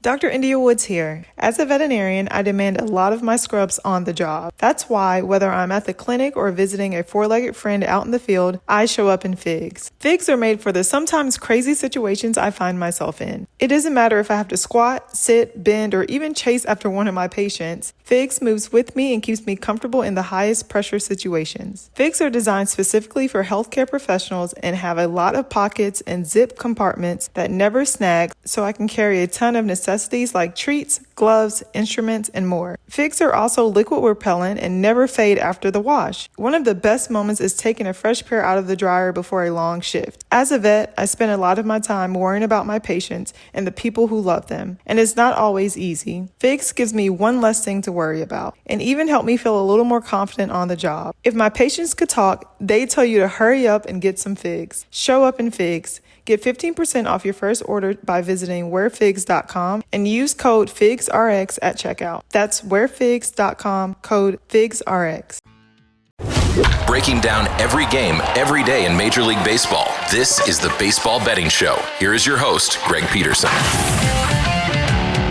S5: Dr. India Woods here. As a veterinarian, I demand a lot of my scrubs on the job. That's why, whether I'm at the clinic or visiting a four-legged friend out in the field, I show up in FIGS. FIGS are made for the sometimes crazy situations I find myself in. It doesn't matter if I have to squat, sit, bend, or even chase after one of my patients. FIGS moves with me and keeps me comfortable in the highest pressure situations. FIGS are designed specifically for healthcare professionals and have a lot of pockets and zip compartments that never snag, so I can carry a ton of necessities like treats, gloves, instruments, and more. FIGS are also liquid repellent and never fade after the wash. One of the best moments is taking a fresh pair out of the dryer before a long shift. As a vet, I spend a lot of my time worrying about my patients and the people who love them, and it's not always easy. FIGS gives me one less thing to worry about, and even help me feel a little more confident on the job. If my patients could talk, they'd tell you to hurry up and get some FIGS. Show up in FIGS. Get 15% off your first order by visiting wearfigs.com and use code FIGSRX at checkout. That's wearfigs.com, code FIGSRX.
S1: Breaking down every game, every day in Major League Baseball. This is the Baseball Betting Show. Here is your host, Greg Peterson.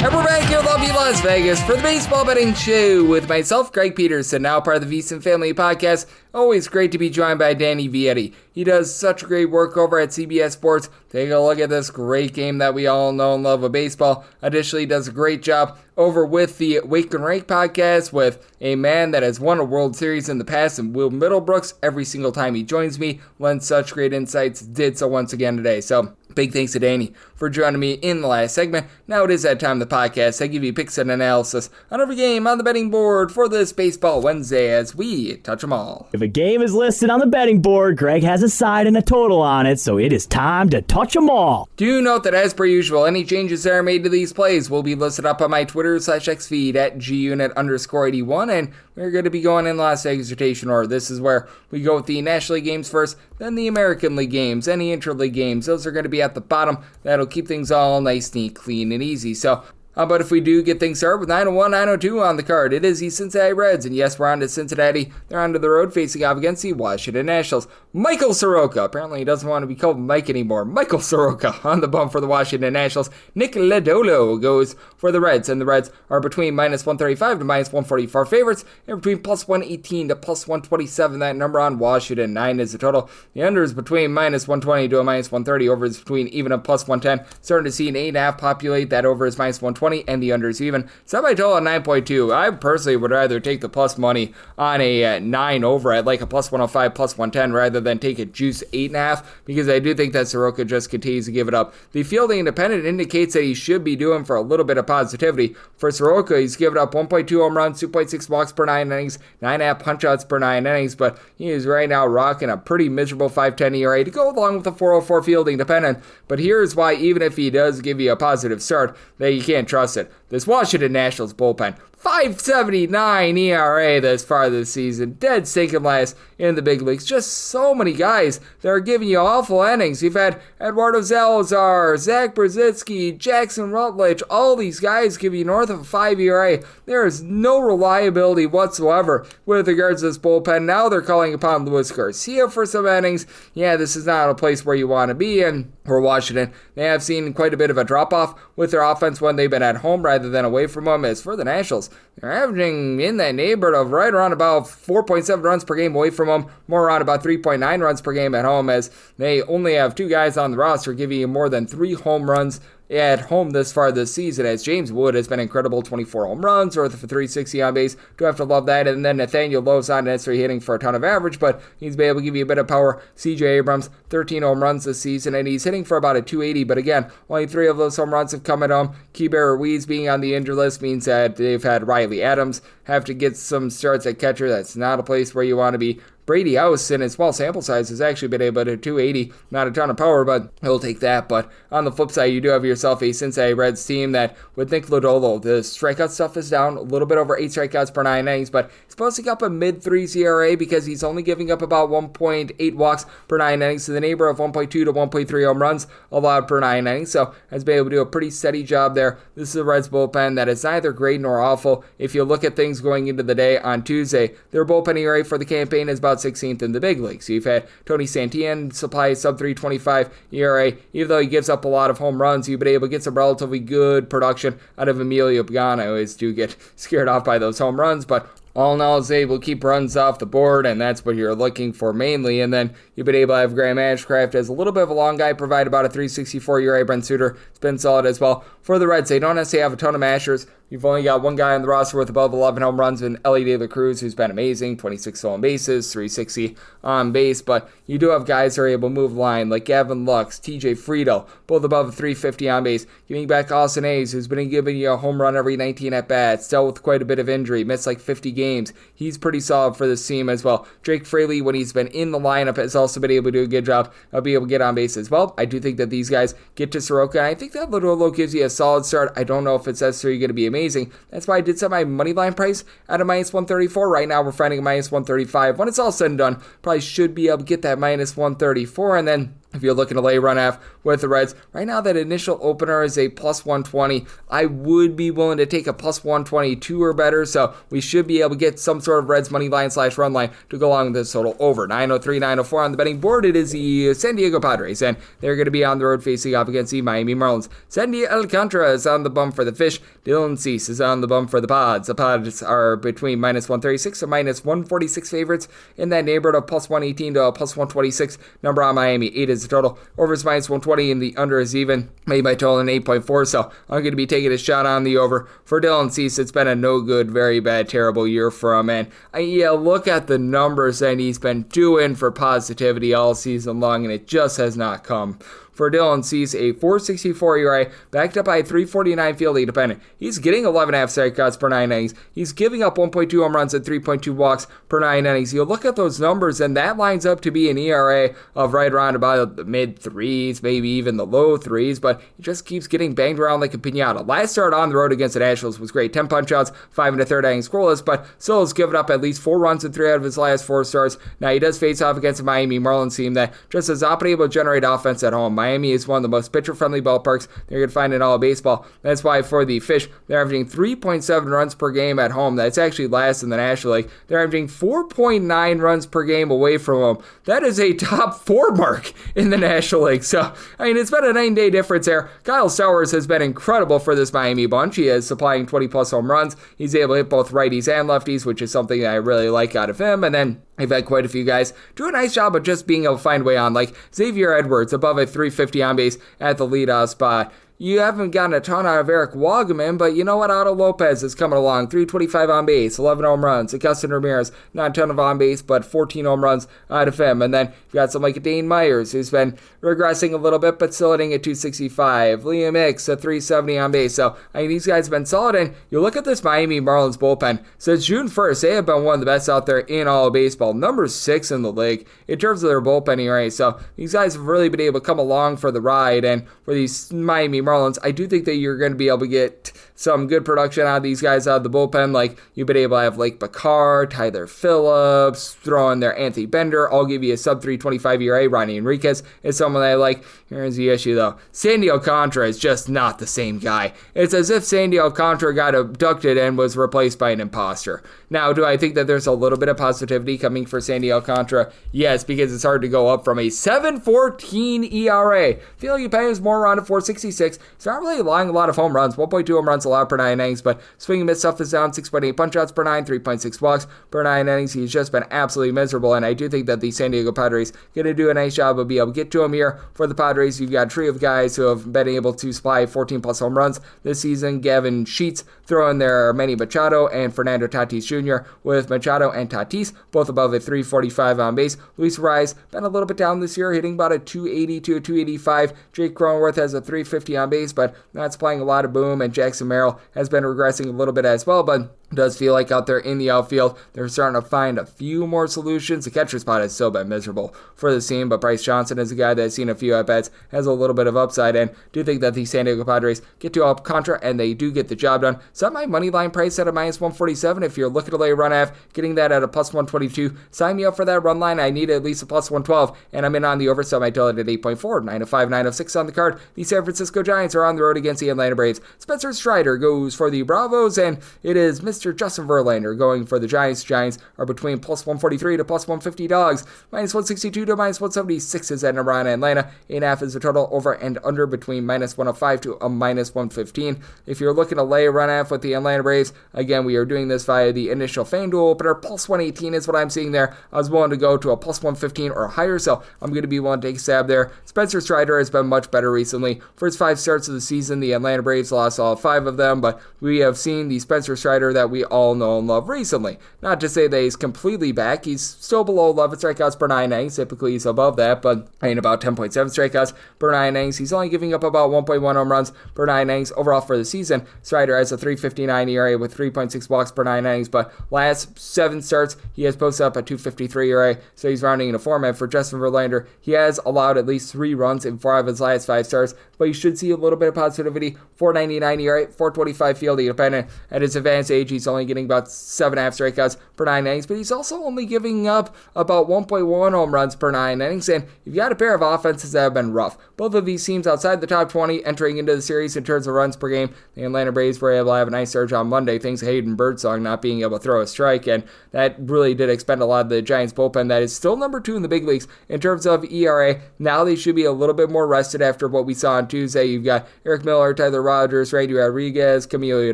S2: And we're back here in lovely Las Vegas for the Baseball Betting Show with myself, Greg Peterson, now part of the VSiN Family Podcast. Always great to be joined by Danny Vietti. He does such great work over at CBS Sports. Take a look at this great game that we all know and love of baseball. Additionally, he does a great job over with the Wake and Rake podcast with a man that has won a World Series in the past, and Will Middlebrooks, every single time he joins me, lends such great insights, did so once again today. So Big thanks to Danny for joining me in the last segment. Now it is that time of the podcast. I give you picks and analysis on every game on the betting board for this Baseball Wednesday as we touch them all.
S3: If a game is listed on the betting board, Greg has a side and a total on it, so it is time to touch them all.
S2: Do note that as per usual, any changes that are made to these plays will be listed up on my Twitter/X feed at gunit_81, and we're going to be going in last exhortation order. This is where we go with the National League games first, then the American League games, any interleague games. Those are going to be at the bottom. That'll keep things all nice, neat, clean, and easy. So how about if we do get things started with 901, 902 on the card? It is the Cincinnati Reds, and yes, we're on to Cincinnati. They're onto the road facing off against the Washington Nationals. Michael Soroka, apparently he doesn't want to be called Mike anymore. Michael Soroka on the bump for the Washington Nationals. Nick Lodolo goes for the Reds, and the Reds are between minus 135 to minus 144 favorites, and between plus 118 to plus 127. That number on Washington, 9 is the total. The under is between minus 120 to a minus 130. Over is between even a plus 110. Starting to see an 8.5 populate. That over is minus 120. And the under is even. Set by total at 9.2. I personally would rather take the plus money on a 9 over at like a plus 105, plus 110 rather than take a juice 8.5 because I do think that Soroka just continues to give it up. The Fielding Independent indicates that he should be doing for a little bit of positivity. For Soroka, he's given up 1.2 home runs, 2.6 walks per 9 innings, 9.5 punch-outs per 9 innings, but he is right now rocking a pretty miserable 5.10 ERA to go along with the 4.04 Fielding Independent. But here's why, even if he does give you a positive start, that you can't trust it. This Washington Nationals bullpen, 5.79 ERA this far this season, dead sinking last in the big leagues. Just so many guys that are giving you awful innings. You've had Eduardo Salazar, Zach Brzezinski, Jackson Rutledge, all these guys give you north of a 5 ERA. There is no reliability whatsoever with regards to this bullpen. Now they're calling upon Luis Garcia for some innings. Yeah, this is not a place where you want to be, and for Washington, they have seen quite a bit of a drop-off with their offense when they've been at home rather than away from them. As for the Nationals, they're averaging in that neighborhood of right around about 4.7 runs per game away from them, more around about 3.9 runs per game at home, as they only have 2 guys on the roster giving you more than 3 home runs at home this far this season, as James Wood has been incredible, 24 home runs, north of 360 on base. Do have to love that. And then Nathaniel Lowe's not necessarily hitting for a ton of average, but he's been able to give you a bit of power. CJ Abrams, 13 home runs this season, and he's hitting for about a 280, but again, only 3 of those home runs have come at home. Keibert Ruiz being on the injured list means that they've had Riley Adams have to get some starts at catcher. That's not a place where you want to be. Brady House, in his small sample size, has actually been able to 280. Not a ton of power, but he'll take that. But on the flip side, you do have yourself a Cincinnati Reds team that, with Nick Lodolo, the strikeout stuff is down a little bit over 8 strikeouts per 9 innings, but he's posting up a mid-3s ERA because he's only giving up about 1.8 walks per 9 innings to the neighbor of 1.2 to 1.3 home runs allowed per 9 innings. So has been able to do a pretty steady job there. This is a Reds bullpen that is neither great nor awful. If you look at things going into the day on Tuesday, their bullpen ERA for the campaign is about 16th in the big leagues. So you've had Tony Santillan supply sub 3.25 ERA. Even though he gives up a lot of home runs, you've been able to get some relatively good production out of Emilio Pagan. I always do get scared off by those home runs, but all in all, is able to keep runs off the board, and that's what you're looking for mainly. And then you've been able to have Graham Ashcraft as a little bit of a long guy, provide about a 3.64 ERA. Brent Suter, it's been solid as well. For the Reds, they don't necessarily have a ton of mashers. You've only got one guy on the roster with above 11 home runs in Ellie De La Cruz, who's been amazing, 26 stolen bases, 360 on base, but you do have guys who are able to move the line, like Gavin Lux, TJ Friedel, both above 350 on base. Giving back Austin Hayes, who's been giving you a home run every 19 at-bats, dealt with quite a bit of injury, missed like 50 games. He's pretty solid for this team as well. Drake Fraley, when he's been in the lineup, has also been able to do a good job of being able to get on base as well. I do think that these guys get to Soroka, and I think that Lodolo gives you a solid start. I don't know if it's necessarily going to be amazing. That's why I did set my money line price at a minus 134. Right now, we're finding a minus 135. When it's all said and done, probably should be able to get that minus 134, and then if you're looking to lay run half with the Reds, right now that initial opener is a plus 120. I would be willing to take a plus 122 or better, so we should be able to get some sort of Reds money line / run line to go along with this total over 903, 904 on the betting board. It is the San Diego Padres, and they're going to be on the road facing off against the Miami Marlins. Sandy Alcantara is on the bump for the Fish. Dylan Cease is on the bump for the Pods. The Pods are between minus 136 and minus 146 favorites in that neighborhood of plus 118 to a plus 126 number on Miami. 8 is the total. Over is minus 120 and the under is even. Made by total in 8.4, so I'm going to be taking a shot on the over. For Dylan Cease, it's been a no good, very bad, terrible year for him, and look at the numbers that he's been doing for positivity all season long, and it just has not come for Dylan Cease, a 4.64 ERA, backed up by a 3.49 fielding dependent. He's getting 11.5 strikeouts per 9 innings. He's giving up 1.2 home runs and 3.2 walks per 9 innings. You look at those numbers, and that lines up to be an ERA of right around about the mid threes, maybe even the low threes, but he just keeps getting banged around like a piñata. Last start on the road against the Nationals was great. 10 punch-outs, 5 1/3 innings scoreless, but still has given up at least 4 runs in 3 out of his last 4 starts. Now, he does face off against the Miami Marlins team that just has not been able to generate offense at home. Miami is one of the most pitcher-friendly ballparks they're going to find in all of baseball. That's why for the Fish, they're averaging 3.7 runs per game at home. That's actually last in the National League. They're averaging 4.9 runs per game away from home. That is a top 4 mark in the National League. So, I mean, it's been a 9-day difference there. Kyle Stowers has been incredible for this Miami bunch. He is supplying 20-plus home runs. He's able to hit both righties and lefties, which is something that I really like out of him. And then I've had quite a few guys do a nice job of just being able to find a way on, like Xavier Edwards above a 350 on base at the leadoff spot. You haven't gotten a ton out of Eric Wagaman, but you know what? Otto Lopez is coming along. 325 on base, 11 home runs. Augustin Ramirez, not a ton of on base, but 14 home runs out of him. And then you've got some like Dane Myers, who's been regressing a little bit, but still hitting at 265. Liam Hicks at 370 on base. So, I mean, these guys have been solid. And you look at this Miami Marlins bullpen. Since June 1st, they have been one of the best out there in all of baseball. Number 6 in the league in terms of their bullpen ERA. So, these guys have really been able to come along for the ride. And for these Miami Marlins, I do think that you're going to be able to get some good production out of these guys out of the bullpen. Like, you've been able to have Lake Bakar, Tyler Phillips, throw in there Anthony Bender. I'll give you a sub 325 ERA. Ronnie Enriquez is someone that I like. Here's the issue, though. Sandy Alcantara is just not the same guy. It's as if Sandy Alcantara got abducted and was replaced by an imposter. Now, do I think that there's a little bit of positivity coming for Sandy Alcantara? Yes, because it's hard to go up from a 7.14 ERA. I feel like you pay us more around a 4.66. He's not really allowing a lot of home runs. 1.2 home runs allowed per 9 innings, but swing and miss stuff is down. 6.8 punch-outs per 9, 3.6 walks per 9 innings. He's just been absolutely miserable, and I do think that the San Diego Padres going to do a nice job of being able to get to him here. For the Padres, you've got a trio of guys who have been able to supply 14-plus home runs this season. Gavin Sheets throwing there Manny Machado and Fernando Tatis Jr. with Machado and Tatis both above a 345 on base. Luis Rise been a little bit down this year, hitting about a 280 to a 285. Jake Cronenworth has a 350 on base, but not supplying a lot of boom, and Jackson Merrill has been regressing a little bit as well, but does feel like out there in the outfield, they're starting to find a few more solutions. The catcher spot has still been miserable for the team, but Bryce Johnson is a guy that's seen a few at-bats, has a little bit of upside, and do think that the San Diego Padres get to Alcantara, and they do get the job done. Set my money line price at a minus 147. If you're looking to lay a run half, getting that at a plus 122, sign me up for that run line. I need at least a plus 112, and I'm in on the over, so I tell it at 8.4. 905, 906 on the card. The San Francisco Giants are on the road against the Atlanta Braves. Spencer Strider goes for the Bravos, and it is Mr. Justin Verlander going for the Giants. Giants are between plus 143 to plus 150 dogs. Minus 162 to minus 176 is at number on Atlanta. 8.5 is the total. Over and under between minus 105 to a minus 115. If you're looking to lay a run half with the Atlanta Braves, again, we are doing this via the initial FanDuel opener. Plus 118 is what I'm seeing there. I was willing to go to a plus 115 or higher, so I'm going to be willing to take a stab there. Spencer Strider has been much better recently. First 5 starts of the season, the Atlanta Braves lost all 5 of them, but we have seen the Spencer Strider that we all know and love recently. Not to say that he's completely back. He's still below 11 strikeouts per 9 innings. Typically he's above that, but in about 10.7 strikeouts per 9 innings. He's only giving up about 1.1 home runs per 9 innings. Overall for the season, Strider has a 3.59 ERA with 3.6 walks per 9 innings, but last 7 starts, he has posted up a 2.53 ERA, so he's rounding in a format. For Justin Verlander, he has allowed at least 3 runs in 4 of his last 5 starts, but you should see a little bit of positivity. 4.99 ERA, 4.25 fielding dependent. At his advanced age, he's only getting about 7.5 strikeouts per 9 innings, but he's also only giving up about 1.1 home runs per 9 innings, and you've got a pair of offenses that have been rough. Both of these teams outside the top 20 entering into the series in terms of runs per game. The Atlanta Braves were able to have a nice surge on Monday, thanks to Hayden Birdsong not being able to throw a strike, and that really did expend a lot of the Giants bullpen that is still number 2 in the big leagues in terms of ERA. Now they should be a little bit more rested after what we saw on Tuesday. You've got Eric Miller, Tyler Rogers, Randy Rodriguez, Camilo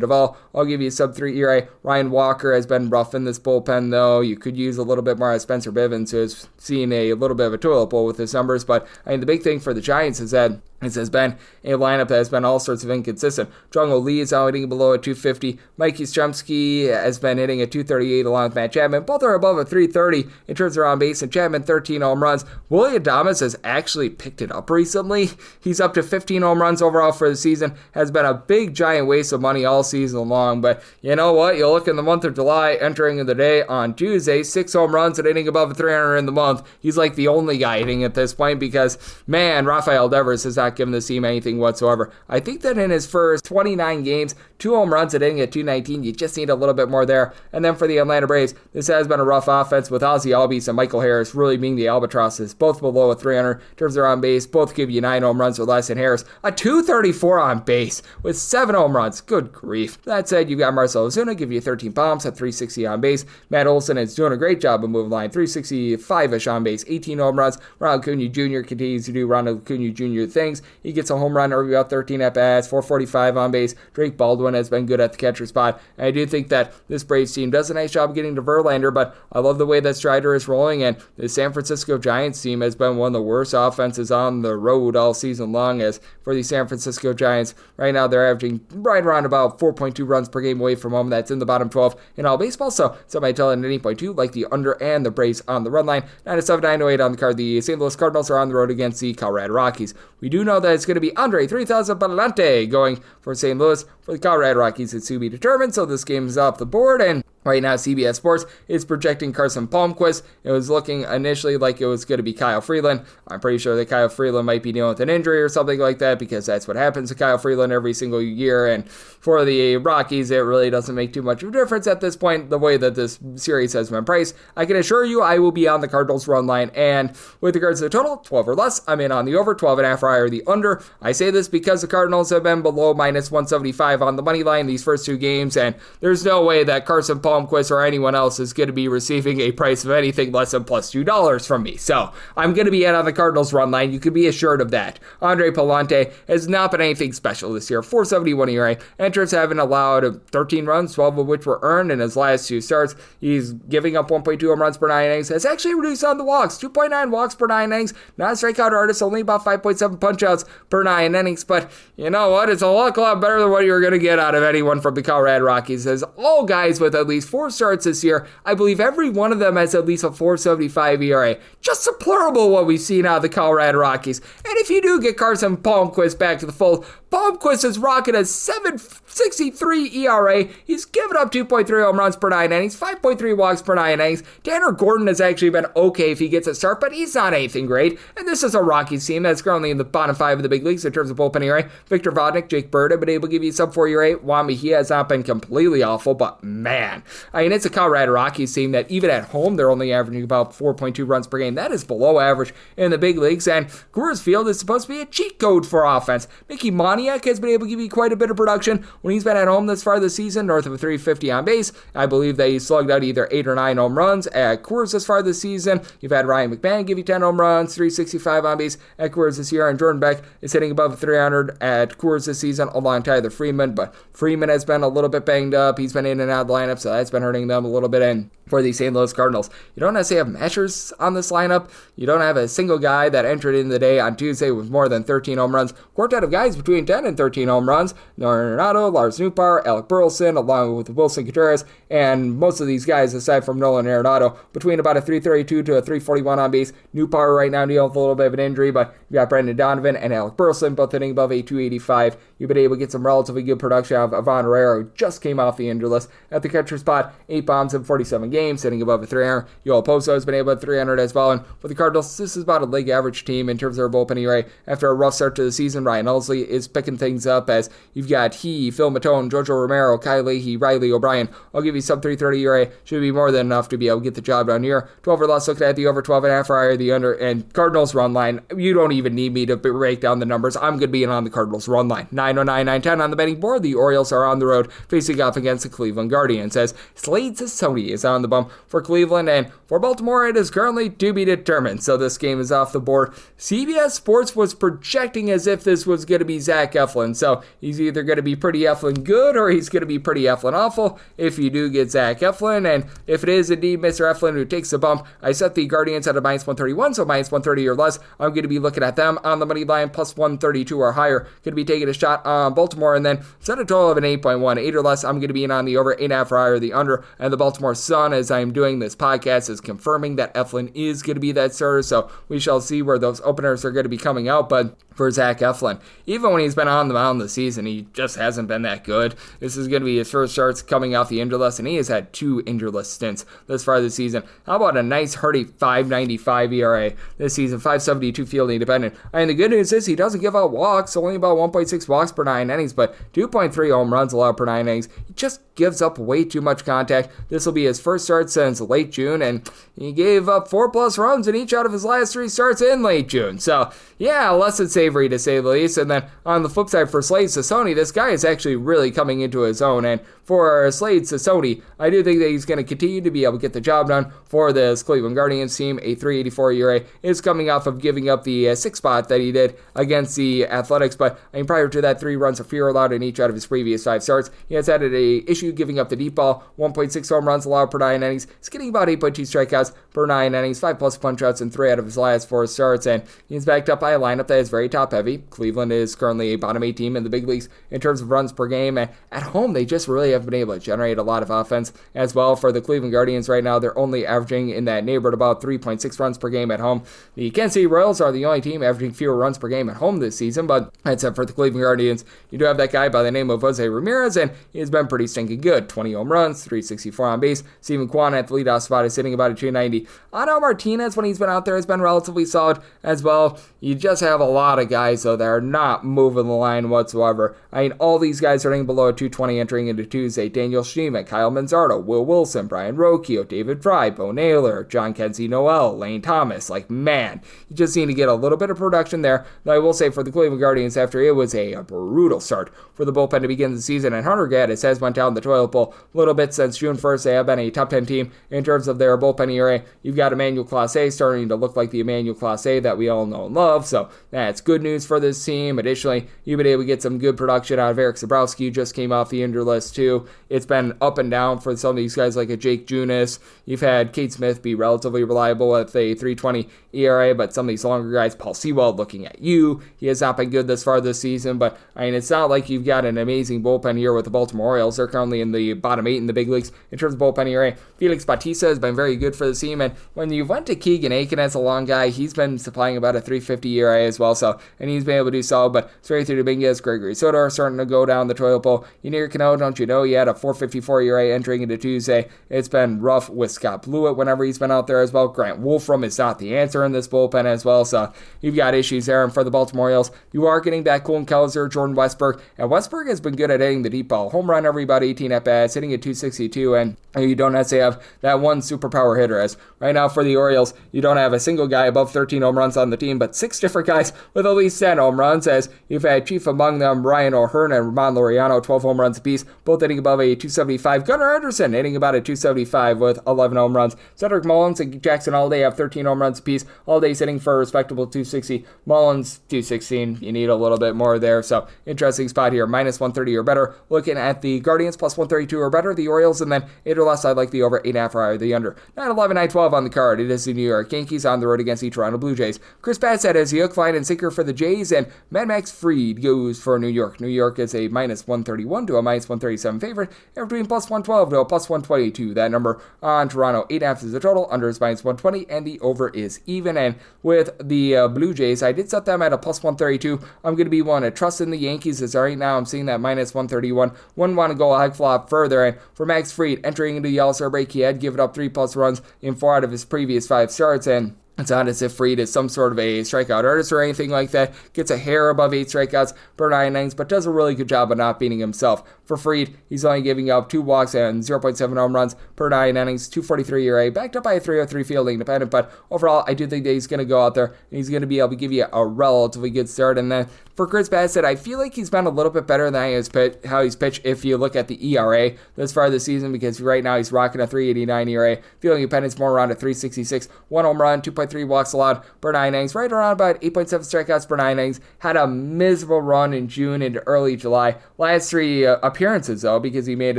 S2: Duvall. I'll give you a sub 3 ERA. Ryan Walker has been rough in this bullpen, though. You could use a little bit more of Spencer Bivens, who has seen a little bit of a toilet bowl with his numbers, but I mean, the big thing for the Giants is that This has been a lineup that has been all sorts of inconsistent. Jung-Ho Lee is now hitting below a 250. Mike Yastrzemski has been hitting a 238 along with Matt Chapman. Both are above a 330 in terms of on base, and Chapman 13 home runs. Willy Adames has actually picked it up recently. He's up to 15 home runs overall for the season. Has been a big, giant waste of money all season long. But you know what? You look in the month of July, entering the day on Tuesday, 6 home runs and hitting above a 300 in the month. He's like the only guy hitting at this point because, man, Rafael Devers has not given this team anything whatsoever. I think that in his first 29 games, 2 home runs and hitting at 219, you just need a little bit more there. And then for the Atlanta Braves, this has been a rough offense with Ozzie Albies and Michael Harris really being the albatrosses, both below a 300 in terms of on base. Both give you 9 home runs or less, and Harris a 234 on base with 7 home runs. Good grief. That said, you've got Marcell Ozuna give you 13 bombs at 360 on base. Matt Olson is doing a great job of moving line, 365-ish on base, 18 home runs. Ronald Acuna Jr. continues to do Ronald Acuna Jr. things. He gets a home run every about 13 at-bats, 445 on base. Drake Baldwin has been good at the catcher spot. And I do think that this Braves team does a nice job getting to Verlander, but I love the way that Strider is rolling, and the San Francisco Giants team has been one of the worst offenses on the road all season long. As for the San Francisco Giants, right now they're averaging right around about 4.2 runs per game away from home. That's in the bottom 12 in all baseball, so somebody tell it at 8.2, like the under and the Braves on the run line. 9-7, 9-8 on the card. The St. Louis Cardinals are on the road against the Colorado Rockies. We do know that it's going to be Andre 3000 Palante going for St. Louis. For the Colorado Rockies, it's to be determined, so this game is off the board. And right now, CBS Sports is projecting Carson Palmquist. It was looking initially like it was going to be Kyle Freeland. I'm pretty sure that Kyle Freeland might be dealing with an injury or something like that, because that's what happens to Kyle Freeland every single year. And for the Rockies, it really doesn't make too much of a difference at this point, the way that this series has been priced. I can assure you I will be on the Cardinals run line. And with regards to the total, 12 or less, I'm in on the over, 12.5 or the under. I say this because the Cardinals have been below minus 175 on the money line these first 2 games, and there's no way that Carson Palmquist or anyone else is going to be receiving a price of anything less than plus $2 from me. So I'm going to be in on the Cardinals run line. You can be assured of that. Andre Palante has not been anything special this year. 4.71 ERA. Entrants haven't allowed 13 runs, 12 of which were earned in his last 2 starts. He's giving up 1.2 home runs per 9 innings. Has actually reduced on the walks. 2.9 walks per 9 innings. Not a strikeout artist. Only about 5.7 punchouts per 9 innings. But you know what? It's a lot better than what you're going to get out of anyone from the Colorado Rockies. As all guys with at least 4 starts this year, I believe every one of them has at least a 4.75 ERA. Just deplorable what we've seen out of the Colorado Rockies. And if you do get Carson Palmquist back to the fold, Palmquist is rocking a 7.63 ERA. He's given up 2.3 home runs per 9 innings, 5.3 walks per 9 innings. Tanner Gordon has actually been okay if he gets a start, but he's not anything great. And this is a Rockies team that's currently in the bottom 5 of the big leagues in terms of bullpen ERA. Victor Vodnik, Jake Bird have been able to give you sub 4 ERA. Juan Mejia has not been completely awful, but man, I mean, it's a Colorado Rockies team that even at home, they're only averaging about 4.2 runs per game. That is below average in the big leagues, and Coors Field is supposed to be a cheat code for offense. Mickey Moniak has been able to give you quite a bit of production when he's been at home this far this season, north of a 350 on base. I believe that he's slugged out either 8 or 9 home runs at Coors this far this season. You've had Ryan McMahon give you 10 home runs, 365 on base at Coors this year, and Jordan Beck is hitting above 300 at Coors this season along Tyler Freeman, but Freeman has been a little bit banged up. He's been in and out of the lineup, so that's been hurting them a little bit. And for the St. Louis Cardinals, you don't necessarily have matchers on this lineup. You don't have a single guy that entered in the day on Tuesday with more than 13 home runs. Quartet of guys between 10 and 13 home runs. Nolan Arenado, Lars Nootbaar, Alec Burleson, along with Wilson Contreras, and most of these guys, aside from Nolan Arenado, between about a 332 to a 341 on base. Nootbaar right now dealing with a little bit of an injury, but you got Brendan Donovan and Alec Burleson both hitting above a 285. You've been able to get some relatively good production out of Ivan Herrera, who just came off the injury list at the catcher spot. 8 bombs in 47 games, hitting above a 300. Yoel Poso has been able to 300 as well. And for the Cardinals, this is about a league average team in terms of their bullpen ERA. After a rough start to the season, Ryan Elsley is picking things up, as you've got Phil Matone, Jojo Romero, Kyle Leahy, Riley O'Brien. I'll give you sub 330 ERA. Should be more than enough to be able to get the job done here. 12 or less, looking at the over 12.5 or the under. And Cardinals run line, you don't even need me to break down the numbers. I'm going to be in on the Cardinals run line. 909, 910 on the betting board. The Orioles are on the road facing off against the Cleveland Guardians, as Slade Sassoni is on the bump for Cleveland, and for Baltimore it is currently to be determined. So this game is off the board. CBS Sports was projecting as if this was going to be Zach Zach Eflin. So he's either going to be pretty Eflin good or he's going to be pretty Eflin awful if you do get Zach Eflin. And if it is indeed Mr. Eflin who takes the bump, I set the Guardians at a minus 131, so minus 130 or less. I'm going to be looking at them on the money line, plus 132 or higher. Going to be taking a shot on Baltimore, and then set a total of an 8.1. 8 or less, I'm going to be in on the over, 8.5 or higher, the under. And the Baltimore Sun, as I'm doing this podcast, is confirming that Eflin is going to be that starter, so we shall see where those openers are going to be coming out. But for Zach Eflin, even when he's been on the mound this season, he just hasn't been that good. This is going to be his first starts coming off the injured list, and he has had 2 injured list stints this far this season. How about a nice hearty 5.95 ERA this season, 5.72 fielding dependent. And the good news is he doesn't give out walks, only about 1.6 walks per 9 innings, but 2.3 home runs allowed per 9 innings. He just gives up way too much contact. This will be his first start since late June, and he gave up 4+ runs in each out of his last 3 starts in late June. So, yeah, less than savory to say the least. And then on the flip side for Slade Cecconi, this guy is actually really coming into his own. And for Slade Cecconi, I do think that he's going to continue to be able to get the job done for this Cleveland Guardians team. A 3.84 ERA is coming off of giving up the 6th spot that he did against the Athletics. But I mean, prior to that, 3 runs of fear allowed in each out of his previous 5 starts. He has had a issue giving up the deep ball, 1.6 home runs allowed per 9 innings. He's getting about 8.2 strikeouts per 9 innings, 5+ punch-outs in 3 out of his last 4 starts. And he's backed up by a lineup that is very top-heavy. Cleveland is currently a bottom 8 team in the big leagues in terms of runs per game. And at home, they just really have been able to generate a lot of offense as well. For the Cleveland Guardians right now, they're only averaging in that neighborhood about 3.6 runs per game at home. The Kansas City Royals are the only team averaging fewer runs per game at home this season, but except for the Cleveland Guardians, you do have that guy by the name of Jose Ramirez, and he's been pretty stinking good. 20 home runs, 364 on base. Steven Kwan at the leadoff spot is sitting about a 290. Otto Martinez, when he's been out there, has been relatively solid as well. You just have a lot of guys, though, that are not moving the line whatsoever. I mean, all these guys are hitting below a 220 entering into Tuesday. Daniel Schiemann, Kyle Manzardo, Will Wilson, Brian Rocchio, David Fry, Bo Naylor, John Kenzie Noel, Lane Thomas. Like, man, you just need to get a little bit of production there. Though I will say for the Cleveland Guardians, after it was a brutal start for the bullpen to begin the season, and Hunter Gaddis has went down the toilet bowl a little bit since June 1st. They have been a top 10 team in terms of their bullpen ERA. You've got Emmanuel Clase starting to look like the Emmanuel Clase that we all know and love, so that's good news for this team. Additionally, you've been able to get some good production out of Eric Zabrowski, who just came off the injured list too. It's been up and down for some of these guys like a Jake Junis. You've had Cade Smith be relatively reliable with a 3.20 ERA, but some of these longer guys, Paul Sewald looking at you, he has not been good this far this season, but I mean, it's not like you've got an amazing bullpen here with the Baltimore Orioles. They're currently in the bottom 8 in the big leagues in terms of bullpen ERA. Felix Bautista has been very good for the team, and when you went to Keegan Aiken as a long guy, he's been supplying about a 3.50 ERA as well, so, and he's been able to do solid, but Sverre Dominguez, Gregory Soto are starting to go down the toilet bowl. Yunier Cano, don't you know, he had a 4.54 ERA entering into Tuesday. It's been rough with Scott Blewett whenever he's been out there as well. Grant Wolfram is not the answer in this bullpen as well, so you've got issues there. And for the Baltimore Orioles, you are getting back Colin Kelzer, Jordan Westberg, and Westberg has been good at hitting the deep ball. Home run every about 18 at bats, hitting at 262, and you don't necessarily have that one superpower hitter. As right now for the Orioles, you don't have a single guy above 13 home runs on the team, but 6 different guys with at least 10 home runs, as you've had chief among them Ryan O'Hearn and Ramon Laureano, 12 home runs apiece, both hitting above a 275. Gunnar Anderson hitting about a 275 with 11 home runs. Cedric Mullins and Jackson Allday have 13 home runs apiece. Allday's hitting for a respectable 260. Mullins, 216. You need a little bit more there, so interesting spot here. Minus 130 or better. Looking at the Guardians, plus 132 or better. The Orioles, and then 8 or less, I'd like the over 8.5 or higher, the under. 9-11, 9-12 on the card. It is the New York Yankees on the road against the Toronto Blue Jays. Chris Bassett has the hook, line, and sinker for the Jays, and Mad Max Fried goes for New York. New York is a minus 131 to a minus 137 favorite, and between plus 112 to a plus 122. That number on Toronto, 8.5 is the total, under is minus 120, and the over is even. And with the Blue Jays, I did set them at a plus 132. I'm going to be one to trust in the Yankees, as right now I'm seeing that minus 131. Wouldn't want to go a high flop further, and for Max Fried, entering into the All-Star break, he had given up 3+ runs in 4 out of his previous 5 starts, and it's not as if Fried is some sort of a strikeout artist or anything like that. Gets a hair above 8 strikeouts per 9 innings, but does a really good job of not beating himself. For Fried, he's only giving up 2 walks and 0.7 home runs per 9 innings, 2.43 ERA, backed up by a 3.03 fielding dependent. But overall, I do think that he's going to go out there and he's going to be able to give you a relatively good start. And then for Chris Bassett, I feel like he's been a little bit better than how he's pitched if you look at the ERA this far this season, because right now he's rocking a 3.89 ERA. Fielding dependent's more around a 3.66, 1 home run, 2.2 8.3 walks allowed per 9 innings, right around about 8.7 strikeouts per 9 innings. Had a miserable run in June into early July. Last 3 appearances, though, because he made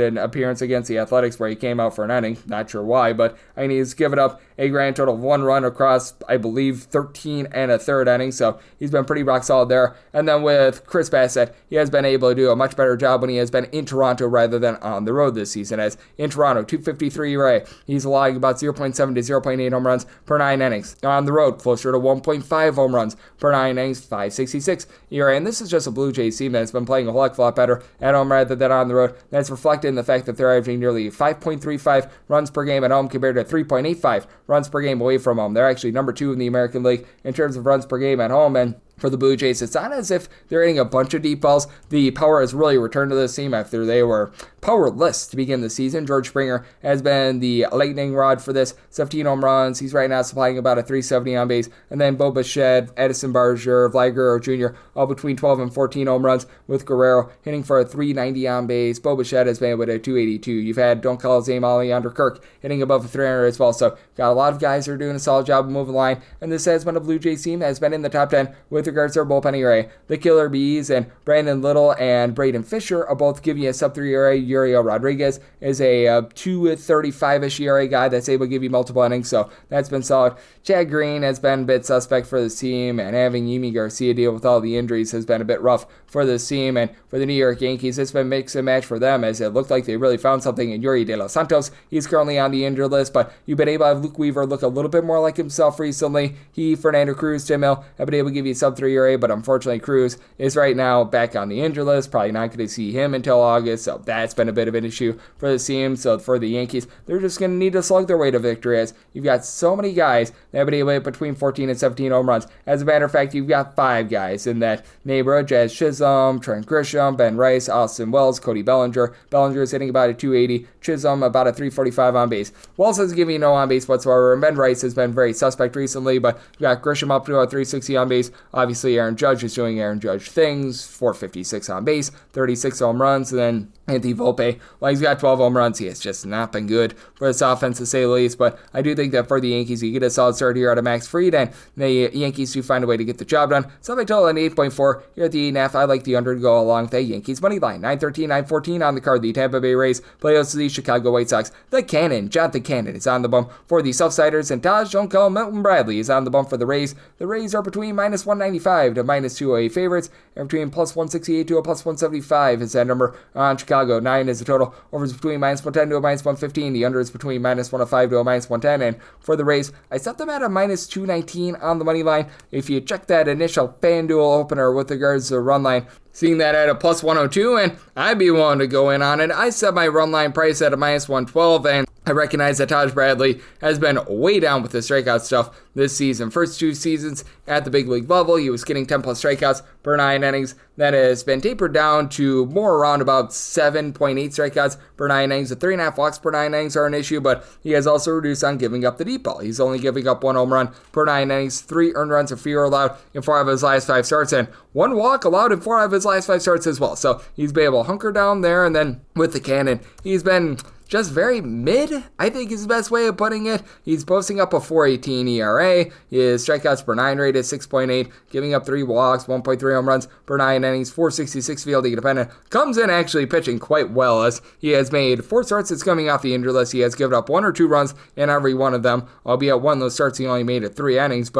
S2: an appearance against the Athletics where he came out for an inning. Not sure why, but he's given up a grand total of 1 run across, I believe, 13 and a third innings, so he's been pretty rock solid there. And then with Chris Bassett, he has been able to do a much better job when he has been in Toronto rather than on the road this season, as in Toronto, 2.53 ERA. He's allowing about 0.7 to 0.8 home runs per 9 innings. On the road, closer to 1.5 home runs per 9 innings, 5.66 ERA. And this is just a Blue Jays team that's been playing a whole heck of a lot better at home rather than on the road. That's reflected in the fact that they're averaging nearly 5.35 runs per game at home compared to 3.85 runs per game away from home. They're actually number 2 in the American League in terms of runs per game at home, and for the Blue Jays, it's not as if they're hitting a bunch of deep balls. The power has really returned to this team after they were powerless to begin the season. George Springer has been the lightning rod for this. 17 home runs. He's right now supplying about a 370 on base. And then Bo Bichette, Edison Barger, Vlad Guerrero Jr., all between 12 and 14 home runs, with Guerrero hitting for a 390 on base. Bo Bichette has been with a 282. You've had Don't Call His Name, Alejandro Kirk, hitting above a 300 as well. So got a lot of guys who are doing a solid job of moving the line. And this has been a Blue Jays team that has been in the top 10 with regards to their bullpen ERA. The Killer Bees and Brandon Little and Braden Fisher are both giving you a sub-3 ERA. Uriel Rodriguez is a 2.35-ish ERA guy that's able to give you multiple innings, so that's been solid. Chad Green has been a bit suspect for this team, and having Yimi Garcia deal with all the injuries has been a bit rough for this team. And for the New York Yankees, it's been mix and match for them, as it looked like they really found something in Yuri De Los Santos. He's currently on the injured list, but you've been able to have Luke Weaver look a little bit more like himself recently. Fernando Cruz, Tim Hill have been able to give you sub-3 ERA, but unfortunately Cruz is right now back on the injured list. Probably not going to see him until August, so that's been a bit of an issue for the team. So for the Yankees, they're just going to need to slug their way to victory, as you've got so many guys that have been able to hit between 14 and 17 home runs. As a matter of fact, you've got 5 guys in that neighborhood: Jazz Chisholm, Trent Grisham, Ben Rice, Austin Wells, Cody Bellinger. Bellinger is hitting about a 280, Chisholm about a 345 on base. Wells is giving you no on base whatsoever, and Ben Rice has been very suspect recently, but you've got Grisham up to a 360 on base. Obviously, Aaron Judge is doing Aaron Judge things, 456 on base, 36 home runs, and then Anthony Volpe, well, he's got 12 home runs. He has just not been good for this offense, to say the least. But I do think that for the Yankees, you get a solid start here out of Max Fried, and the Yankees do find a way to get the job done. So I total an 8.4 here at the 8.5. I like the under to go along with the Yankees money line. 913, 914 on the card. The Tampa Bay Rays play host to the Chicago White Sox. The Cannon, Jonathan Cannon, is on the bump for the Southsiders, and Taj Junkel Milton Bradley is on the bump for the Rays. The Rays are between minus 195 to minus 208 favorites, and between plus 168 to a plus 175 is that number on Chicago. 9 is the total. Over is between minus 110 to a minus 115. The under is between minus 105 to a minus 110. And for the Rays, I set them at a minus 219 on the money line. If you check that initial FanDuel opener with regards to the run line, seeing that at a plus 102, and I'd be willing to go in on it. I set my run line price at a minus 112, and I recognize that Taj Bradley has been way down with the strikeout stuff this season. First 2 seasons at the big league level, he was getting 10 plus strikeouts per 9 innings. That has been tapered down to more around about 7.8 strikeouts per 9 innings. The 3.5 walks per 9 innings are an issue, but he has also reduced on giving up the deep ball. He's only giving up 1 home run per 9 innings, 3 earned runs or fewer allowed in 4 of his last 5 starts, and 1 walk allowed in 4 of his last 5 starts as well. So he's been able to hunker down there, and then with the Cannon, he's been just very mid, I think is the best way of putting it. He's posting up a 4.18 ERA. His strikeouts per 9 rate is 6.8, giving up 3 walks, 1.3 home runs per 9 innings, 466 fielding independent. Comes in actually pitching quite well, as he has made 4 starts since coming off the injured list. He has given up 1 or 2 runs in every one of them, albeit one of those starts he only made it 3 innings,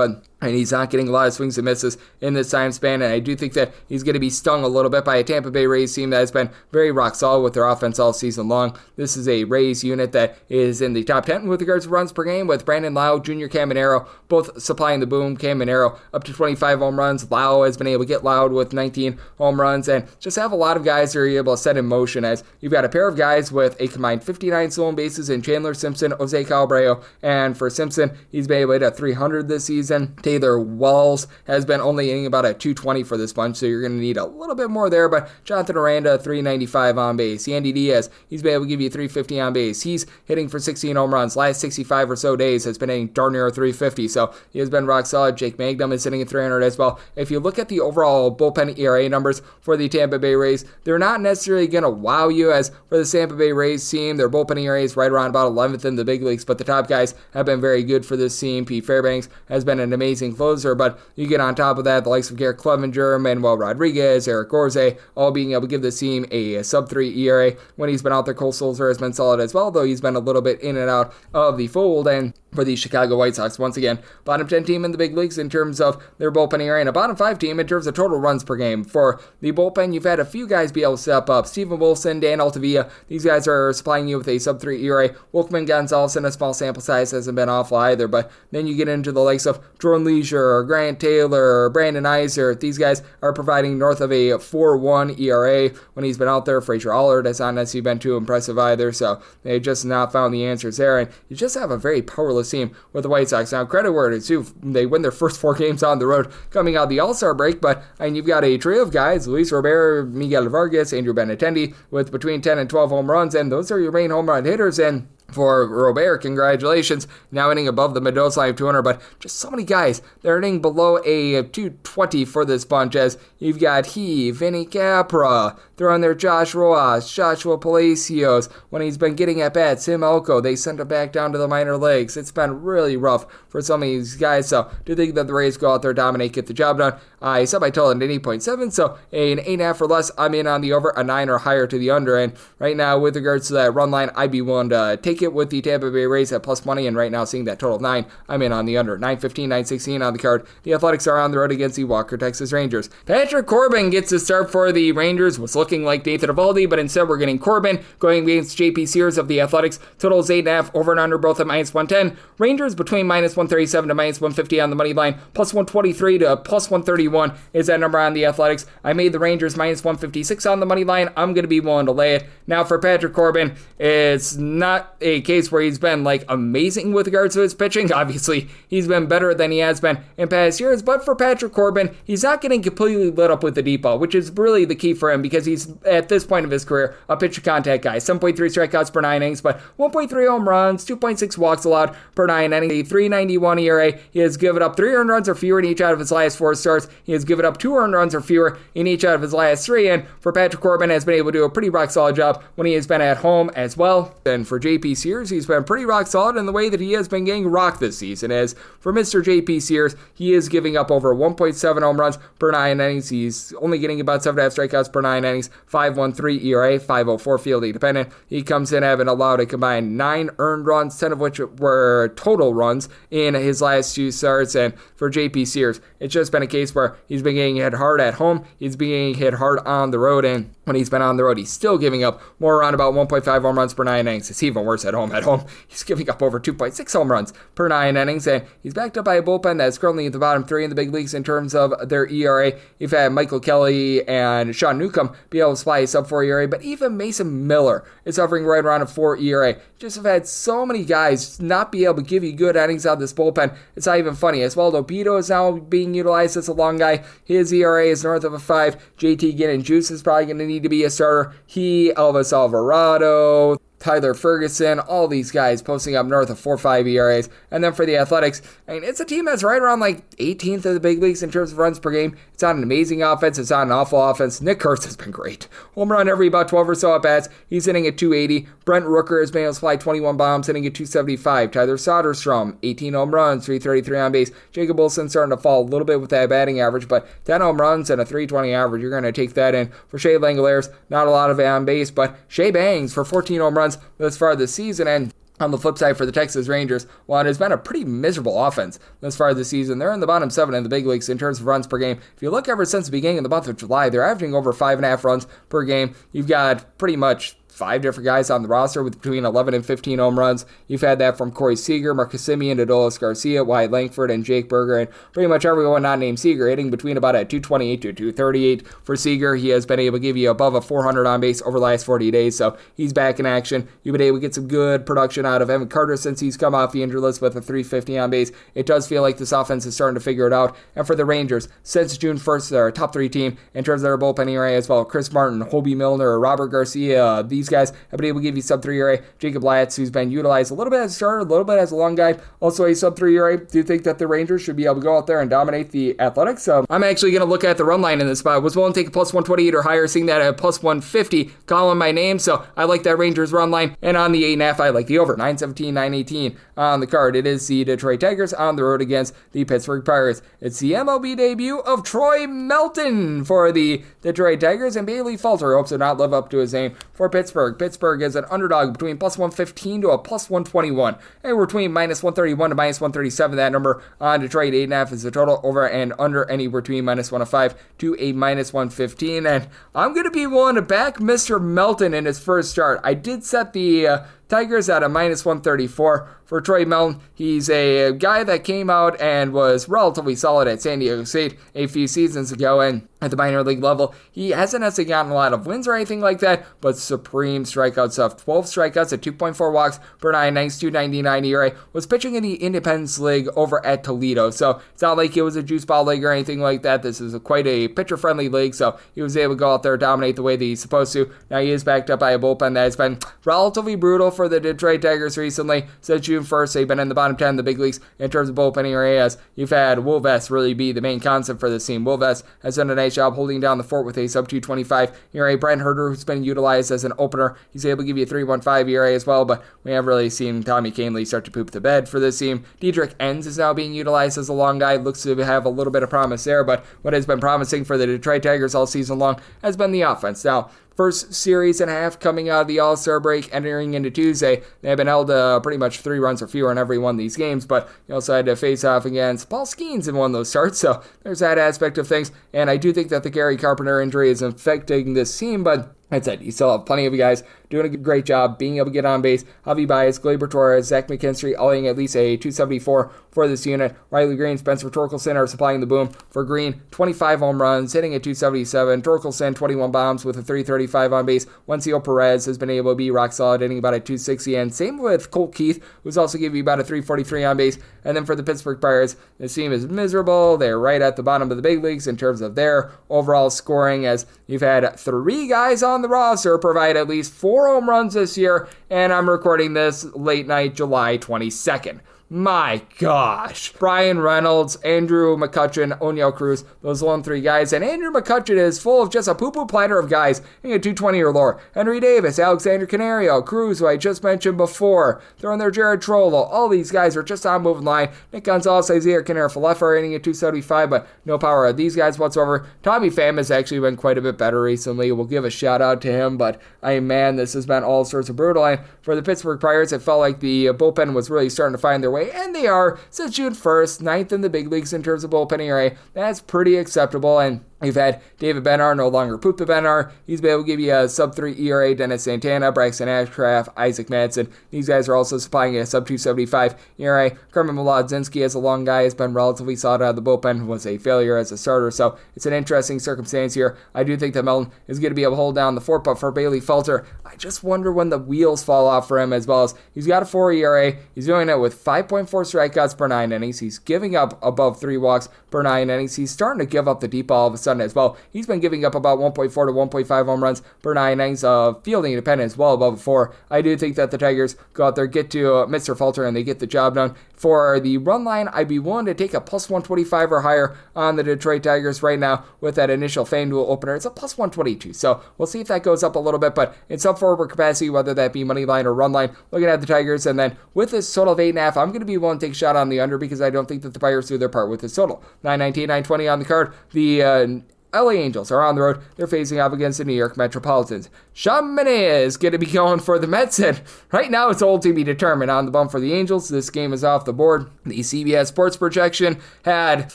S2: and he's not getting a lot of swings and misses in this time span, and I do think that he's going to be stung a little bit by a Tampa Bay Rays team that has been very rock solid with their offense all season long. This is a Rays unit that is in the top 10 with regards to runs per game, with Brandon Lau, Junior Caminero both supplying the boom. Caminero up to 25 home runs. Lau has been able to get loud with 19 home runs, and just have a lot of guys that are able to set in motion, as you've got a pair of guys with a combined 59 stolen bases in Chandler Simpson, Jose Calabrio, and for Simpson, he's been able to hit a 300 this season. Taylor Wells has been only hitting about a 220 for this bunch, so you're going to need a little bit more there, but Jonathan Aranda, 395 on base. Yandy Diaz, he's been able to give you 350 350 on base. He's hitting for 16 home runs. Last 65 or so days has been hitting darn near 350, so he has been rock solid. Jake Magnum is hitting at 300 as well. If you look at the overall bullpen ERA numbers for the Tampa Bay Rays, they're not necessarily going to wow you. As for the Tampa Bay Rays team, their bullpen ERA is right around about 11th in the big leagues, but the top guys have been very good for this team. Pete Fairbanks has been an amazing closer, but you get on top of that the likes of Garrett Clevenger, Manuel Rodriguez, Eric Gorze, all being able to give this team a sub-3 ERA. When he's been out there, Cole Sulzer has been solid as well, though he's been a little bit in and out of the fold. And for the Chicago White Sox, once again, bottom 10 team in the big leagues in terms of their bullpen ERA, and a bottom 5 team in terms of total runs per game. For the bullpen, you've had a few guys be able to step up. Steven Wilson, Dan Altavilla, these guys are supplying you with a sub-3 ERA. Wolfman Gonzalez, in a small sample size, hasn't been awful either, but then you get into the likes of Jordan Leisure, Grant Taylor, Brandon Iser. These guys are providing north of a 4.1 ERA when he's been out there. Frazier Allard has not necessarily been too impressive either, so they've just not found the answers there, and you just have a very powerless team with the White Sox. Now, credit where it is due. They win their first 4 games on the road coming out of the All-Star break, but you've got a trio of guys, Luis Robert, Miguel Vargas, Andrew Benintendi, with between 10 and 12 home runs, and those are your main home run hitters. And for Robert, congratulations, now hitting above the Mendoza line of 200, but just so many guys, they're hitting below a 220 for this bunch, as you've got Vinny Capra, throwing there Josh Rojas, Joshua Palacios, when he's been getting at bats, Tim Elko, they sent him back down to the minor leagues. It's been really rough for some of these guys, so do think that the Rays go out there, dominate, get the job done. I set my total at 8.7, so an 8.5 or less, I'm in on the over, a 9 or higher to the under, and right now, with regards to that run line, I'd be willing to take it with the Tampa Bay Rays at plus money, and right now seeing that total of 9, I'm in on the under. 9.15, 9.16 on the card. The Athletics are on the road against the Walker, Texas Rangers. Patrick Corbin gets the start for the Rangers. Was looking like Nathan Eovaldi, but instead we're getting Corbin going against JP Sears of the Athletics. Total is 8.5, over and under both at minus 110. Rangers between minus 137 to minus 150 on the money line. Plus 123 to plus 131 is that number on the Athletics. I made the Rangers minus 156 on the money line. I'm going to be willing to lay it. Now for Patrick Corbin, it's not a case where he's been like amazing with regards to his pitching. Obviously, he's been better than he has been in past years, but for Patrick Corbin, he's not getting completely lit up with the deep ball, which is really the key for him because he's, at this point of his career, a pitcher contact guy. 7.3 strikeouts per 9 innings, but 1.3 home runs, 2.6 walks allowed per 9 innings, a 3.91 ERA. He has given up 3 earned runs or fewer in each out of his last 4 starts. He has given up 2 earned runs or fewer in each out of his last 3, and for Patrick Corbin, has been able to do a pretty rock solid job when he has been at home as well. And for JP Sears, he's been pretty rock solid in the way that he has been getting rocked this season. As for Mr. JP Sears, he is giving up over 1.7 home runs per 9 innings. He's only getting about 7.5 strikeouts per 9 innings, 5.13 ERA, 5.04 fielding dependent. He comes in having allowed a combined 9 earned runs, 10 of which were total runs in his last 2 starts. And for JP Sears, it's just been a case where he's been getting hit hard at home, he's been getting hit hard on the road, and when he's been on the road, he's still giving up more around about 1.5 home runs per 9 innings. It's even worse at home. At home, he's giving up over 2.6 home runs per 9 innings, and he's backed up by a bullpen that's currently at the bottom 3 in the big leagues in terms of their ERA. You've had Michael Kelly and Sean Newcomb be able to supply a sub-4 ERA, but even Mason Miller is hovering right around a 4 ERA. Just have had so many guys not be able to give you good innings out of this bullpen. It's not even funny. Oswaldo Pito is now being utilized as a long guy. His ERA is north of a 5. JT Ginn Juice is probably going to need to be a starter. Elvis Alvarado, Tyler Ferguson, all these guys posting up north of 4.5 ERAs. And then for the Athletics, I mean, it's a team that's right around like 18th of the big leagues in terms of runs per game. It's not an amazing offense. It's not an awful offense. Nick Kurtz has been great. Home run every about 12 or so at bats. He's hitting at 280. Brent Rooker has been able to fly 21 bombs, hitting at 275. Tyler Soderstrom, 18 home runs, 333 on base. Jacob Wilson starting to fall a little bit with that batting average, but 10 home runs and a 320 average. You're going to take that in. For Shea Langoliers, not a lot of on base, but Shea bangs for 14 home runs thus far this season. And on the flip side for the Texas Rangers, while it has been a pretty miserable offense thus far this season, they're in the bottom 7 in the big leagues in terms of runs per game. If you look ever since the beginning of the month of July, they're averaging over 5.5 runs per game. You've got pretty much 5 different guys on the roster with between 11 and 15 home runs. You've had that from Corey Seager, Marcus Semien, Adolis Garcia, Wyatt Langford, and Jake Berger, and pretty much everyone not named Seager hitting between about a 228 to 238 for Seager. He has been able to give you above a 400 on base over the last 40 days, so he's back in action. You've been able to get some good production out of Evan Carter since he's come off the injury list with a 350 on base. It does feel like this offense is starting to figure it out. And for the Rangers, since June 1st, they're a top 3 team in terms of their bullpen ERA as well. Chris Martin, Hobie Milner, Robert Garcia, these these guys have been able to give you sub 3 ERA. Jacob Latz, who's been utilized a little bit as a starter, a little bit as a long guy, also a sub 3 ERA. Do think that the Rangers should be able to go out there and dominate the Athletics. So I'm actually going to look at the run line in this spot. Was willing to take a plus 128 or higher, seeing that at plus 150, calling my name. So I like that Rangers run line. And on the 8.5, I like the over. 917, 918 on the card. It is the Detroit Tigers on the road against the Pittsburgh Pirates. It's the MLB debut of Troy Melton for the Detroit Tigers, and Bailey Falter hopes to not live up to his name for Pittsburgh. Pittsburgh is an underdog between plus 115 to a plus 121. And we're between minus 131 to minus 137. That number on Detroit. 8.5 is the total. Over and under anywhere between minus 105 to a minus 115. And I'm going to be willing to back Mr. Melton in his first start. I did set the Tigers at a minus 134 for Troy Melton. He's a guy that came out and was relatively solid at San Diego State a few seasons ago, and at the minor league level, he hasn't necessarily gotten a lot of wins or anything like that, but supreme strikeout stuff. 12 strikeouts at 2.4 walks per nine, 2.99 ERA. Was pitching in the Independence League over at Toledo, so it's not like it was a juice ball league or anything like that. This is quite a pitcher-friendly league, so he was able to go out there and dominate the way that he's supposed to. Now he is backed up by a bullpen that has been relatively brutal for the Detroit Tigers recently. Since June 1st, they've been in the bottom 10 of the big leagues in terms of bullpen ERA, as you've had Will Vest really be the main concept for this team. Will Vest has done a nice job holding down the fort with a sub 225 ERA. Brent Herter, who's been utilized as an opener, he's able to give you a 3.15 ERA as well, but we have really seen Tommy Kahnle start to poop the bed for this team. Diedrich Enns is now being utilized as a long guy. Looks to have a little bit of promise there, but what has been promising for the Detroit Tigers all season long has been the offense. Now, first series and a half coming out of the All-Star break, entering into Tuesday, they've been held pretty much 3 runs or fewer in every one of these games, but you also had to face off against Paul Skeens in one of those starts, so there's that aspect of things, and I do think that the Gary Carpenter injury is affecting this team, but that's it. You still have plenty of guys doing a great job, being able to get on base. Javi Baez, Gleyber Torres, Zach McKinstry, all hitting at least a 274 for this unit. Riley Green, Spencer Torkelson are supplying the boom for Green. 25 home runs, hitting at 277. Torkelson, 21 bombs with a 335 on base. Juancio Perez has been able to be rock solid, hitting about a 260. And same with Colt Keith, who's also giving you about a 343 on base. And then for the Pittsburgh Pirates, this team is miserable. They're right at the bottom of the big leagues in terms of their overall scoring, as you've had 3 guys on the roster provide at least 4 home runs this year, and I'm recording this late night, July 22nd. My gosh. Brian Reynolds, Andrew McCutchen, Oniel Cruz, those lone 3 guys. And Andrew McCutchen is full of just a poo-poo platter of guys hitting a 220 or lower. Henry Davis, Alexander Canario, Cruz, who I just mentioned before. Throwing their Jared Trollo. All these guys are just on moving line. Nick Gonzalez, Isaiah Canero-Falefa hitting at 275, but no power of these guys whatsoever. Tommy Pham has actually been quite a bit better recently. We'll give a shout out to him, but man, this has been all sorts of brutal. And for the Pittsburgh Pirates, it felt like the bullpen was really starting to find their way, and they are since June 1st, 9th in the big leagues in terms of bullpen ERA. That's pretty acceptable, and you've had David Bednar no longer poop the Bednar. He's been able to give you a sub 3 ERA. Dennis Santana, Braxton Ashcraft, Isaac Madsen. These guys are also supplying a sub 275 ERA. Kermit Mlodzinski as a long guy has been relatively solid out of the bullpen. Was a failure as a starter, so it's an interesting circumstance here. I do think that Melton is going to be able to hold down the fort, but for Bailey Falter, I just wonder when the wheels fall off for him, as well as he's got a 4 ERA. He's doing it with 5.4 strikeouts per 9 innings. He's giving up above 3 walks per 9 innings. He's starting to give up the deep ball all of a sudden as well. He's been giving up about 1.4 to 1.5 home runs per 9 innings. Fielding independence well above 4. I do think that the Tigers go out there, get to Mr. Falter, and they get the job done. For the run line, I'd be willing to take a plus 125 or higher on the Detroit Tigers right now with that initial FanDuel opener. It's a plus 122, so we'll see if that goes up a little bit, but in some forward capacity, whether that be money line or run line, looking at the Tigers, and then with this total of 8.5, I'm going to be willing to take a shot on the under because I don't think that the Pirates do their part with this total. 919, 920 on the card. The LA Angels are on the road. They're facing off against the New York Metropolitans. Chaminade is going to be going for the Mets, and right now it's all to be determined. On the bump for the Angels, this game is off the board. The CBS Sports projection had